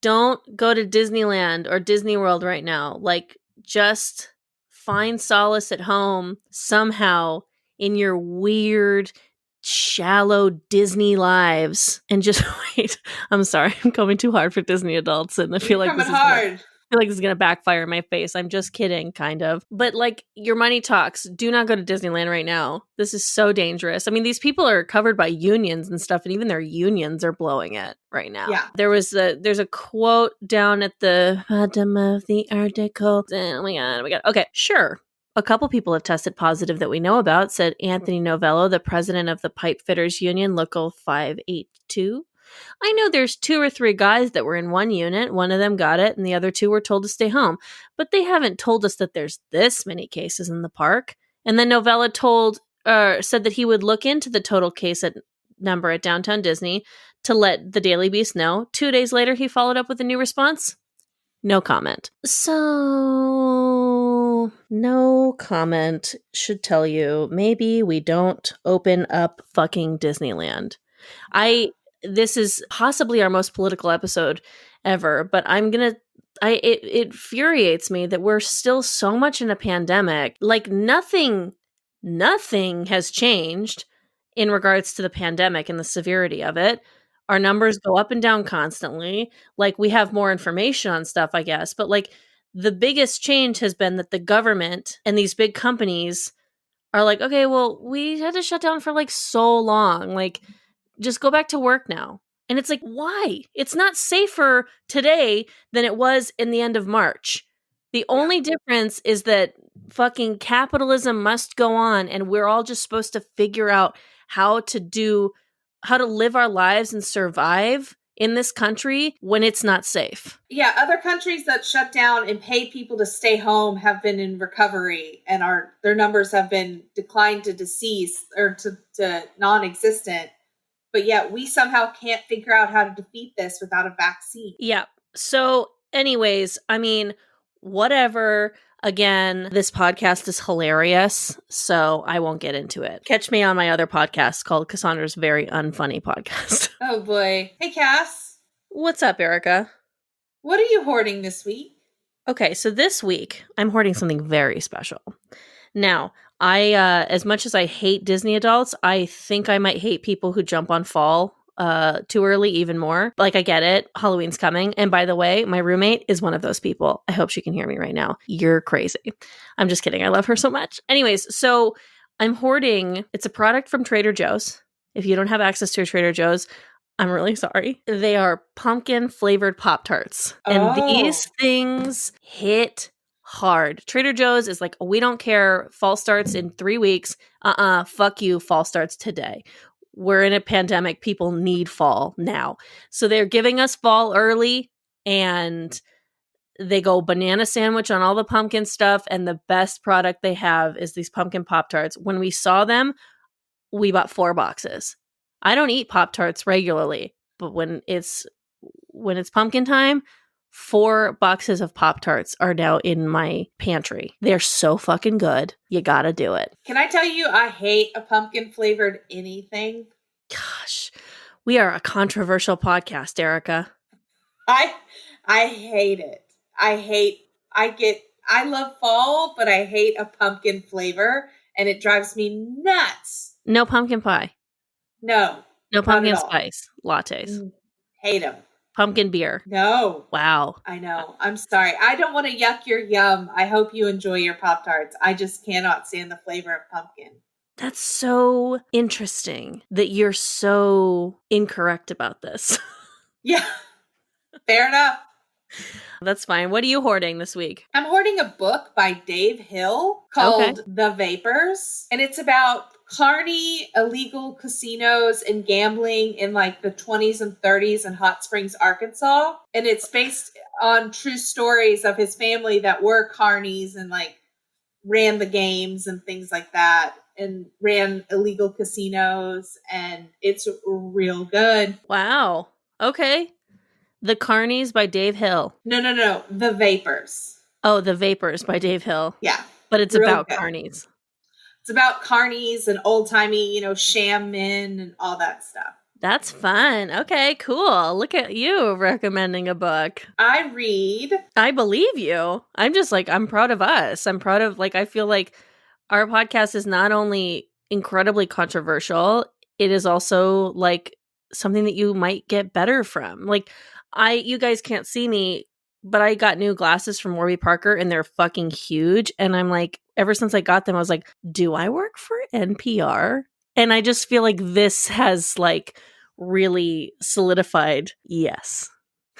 Don't go to Disneyland or Disney World right now. Like, just find solace at home somehow in your weird, shallow Disney lives and just wait. I'm sorry, I'm coming too hard for Disney adults, and I feel like this is gonna backfire in my face. I'm just kidding, kind of. But like, your money talks. Do not go to Disneyland right now. This is so dangerous. I mean, these people are covered by unions and stuff, and even their unions are blowing it right now. Yeah. There's a quote down at the bottom of the article. Oh my god. Okay, sure. A couple people have tested positive that we know about, said Anthony Novello, the president of the Pipe Fitters Union, Local 582. I know there's 2 or 3 guys that were in one unit. One of them got it, and the other 2 were told to stay home. But they haven't told us that there's this many cases in the park. And then Novella said that he would look into the total case number at Downtown Disney to let the Daily Beast know. 2 days later, he followed up with a new response. No comment. So, no comment should tell you maybe we don't open up fucking Disneyland. This is possibly our most political episode ever, but it infuriates me that we're still so much in a pandemic. Like, nothing has changed in regards to the pandemic and the severity of it. Our numbers go up and down constantly. Like, we have more information on stuff, I guess. But like, the biggest change has been that the government and these big companies are like, okay, well, we had to shut down for like so long. Like, just go back to work now. And it's like, why? It's not safer today than it was in the end of March. The only difference is that fucking capitalism must go on, and we're all just supposed to figure out how to live our lives and survive in this country when it's not safe. Yeah, other countries that shut down and pay people to stay home have been in recovery, and their numbers have been declined to deceased or to non-existent. But yet we somehow can't figure out how to defeat this without a vaccine. Yeah. So anyways, I mean, whatever. Again, this podcast is hilarious, so I won't get into it. Catch me on my other podcast called Cassandra's Very Unfunny Podcast. Oh boy. Hey, Cass. What's up, Erica? What are you hoarding this week? Okay, so this week I'm hoarding something very special. Now, as much as I hate Disney adults, I think I might hate people who jump on fall too early even more. Like, I get it. Halloween's coming. And by the way, my roommate is one of those people. I hope she can hear me right now. You're crazy. I'm just kidding. I love her so much. Anyways, so I'm hoarding. It's a product from Trader Joe's. If you don't have access to a Trader Joe's, I'm really sorry. They are pumpkin flavored Pop-Tarts. And these things hit hard. Trader Joe's is like, we don't care. Fall starts in 3 weeks. Fuck you. Fall starts today. We're in a pandemic. People need fall now. So they're giving us fall early, and they go banana sandwich on all the pumpkin stuff. And the best product they have is these pumpkin Pop-Tarts. When we saw them, we bought 4 boxes. I don't eat Pop-Tarts regularly, but when it's pumpkin time, 4 boxes of Pop-Tarts are now in my pantry. They're so fucking good. You gotta do it. Can I tell you, I hate a pumpkin flavored anything. Gosh, we are a controversial podcast, Erica. I hate it. I love fall, but I hate a pumpkin flavor, and it drives me nuts. No pumpkin pie. No pumpkin spice lattes. Hate them. Pumpkin beer. No. Wow. I know. I'm sorry. I don't want to yuck your yum. I hope you enjoy your Pop-Tarts. I just cannot stand the flavor of pumpkin. That's so interesting that you're so incorrect about this. Yeah. Fair enough. That's fine. What are you hoarding this week? I'm hoarding a book by Dave Hill called The Vapors. And it's about carny, illegal casinos and gambling in like the 20s and 30s in Hot Springs, Arkansas. And it's based on true stories of his family that were carnies and like ran the games and things like that and ran illegal casinos. And it's real good. Wow. Okay. The Carnies by Dave Hill. No. The Vapors. Oh, The Vapors by Dave Hill. Yeah. But it's about carnies. It's about carnies and old-timey, sham men and all that stuff. That's fun. Okay, cool. Look at you recommending a book. I read. I believe you. I'm just like, I'm proud of us. I'm proud of, like, I feel like our podcast is not only incredibly controversial, it is also, like, something that you might get better from. Like, you guys can't see me, but I got new glasses from Warby Parker and they're fucking huge. And I'm like, ever since I got them, I was like, do I work for NPR? And I just feel like this has like really solidified. Yes.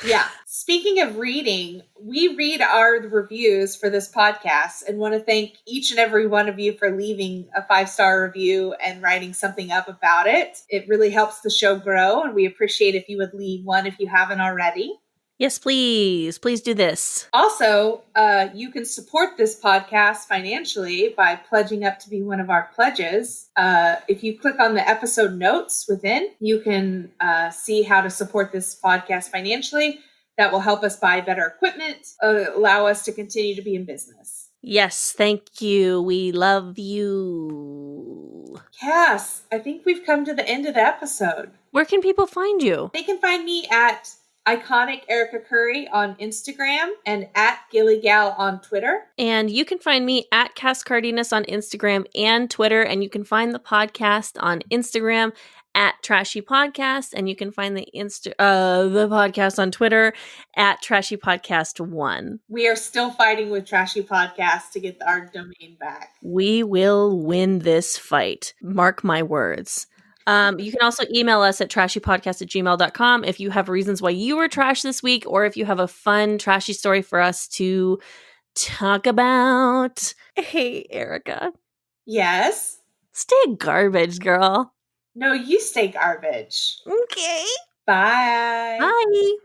Yeah. Speaking of reading, we read our reviews for this podcast and want to thank each and every one of you for leaving a 5-star review and writing something up about it. It really helps the show grow, and we appreciate if you would leave one if you haven't already. Yes, please. Please do this. Also, you can support this podcast financially by pledging up to be one of our pledges. If you click on the episode notes within, you can see how to support this podcast financially. That will help us buy better equipment, allow us to continue to be in business. Yes, thank you. We love you. Yes, I think we've come to the end of the episode. Where can people find you? They can find me at Iconic Erica Curry on Instagram and at Gillygal on Twitter. And you can find me at Cass Cardenas on Instagram and Twitter. And you can find the podcast on Instagram at Trashy Podcast. And you can find the podcast on Twitter at Trashy Podcast 1. We are still fighting with Trashy Podcast to get our domain back. We will win this fight. Mark my words. You can also email us at trashypodcast@gmail.com if you have reasons why you were trash this week, or if you have a fun, trashy story for us to talk about. Hey, Erica. Yes? Stay garbage, girl. No, you stay garbage. Okay. Bye. Bye.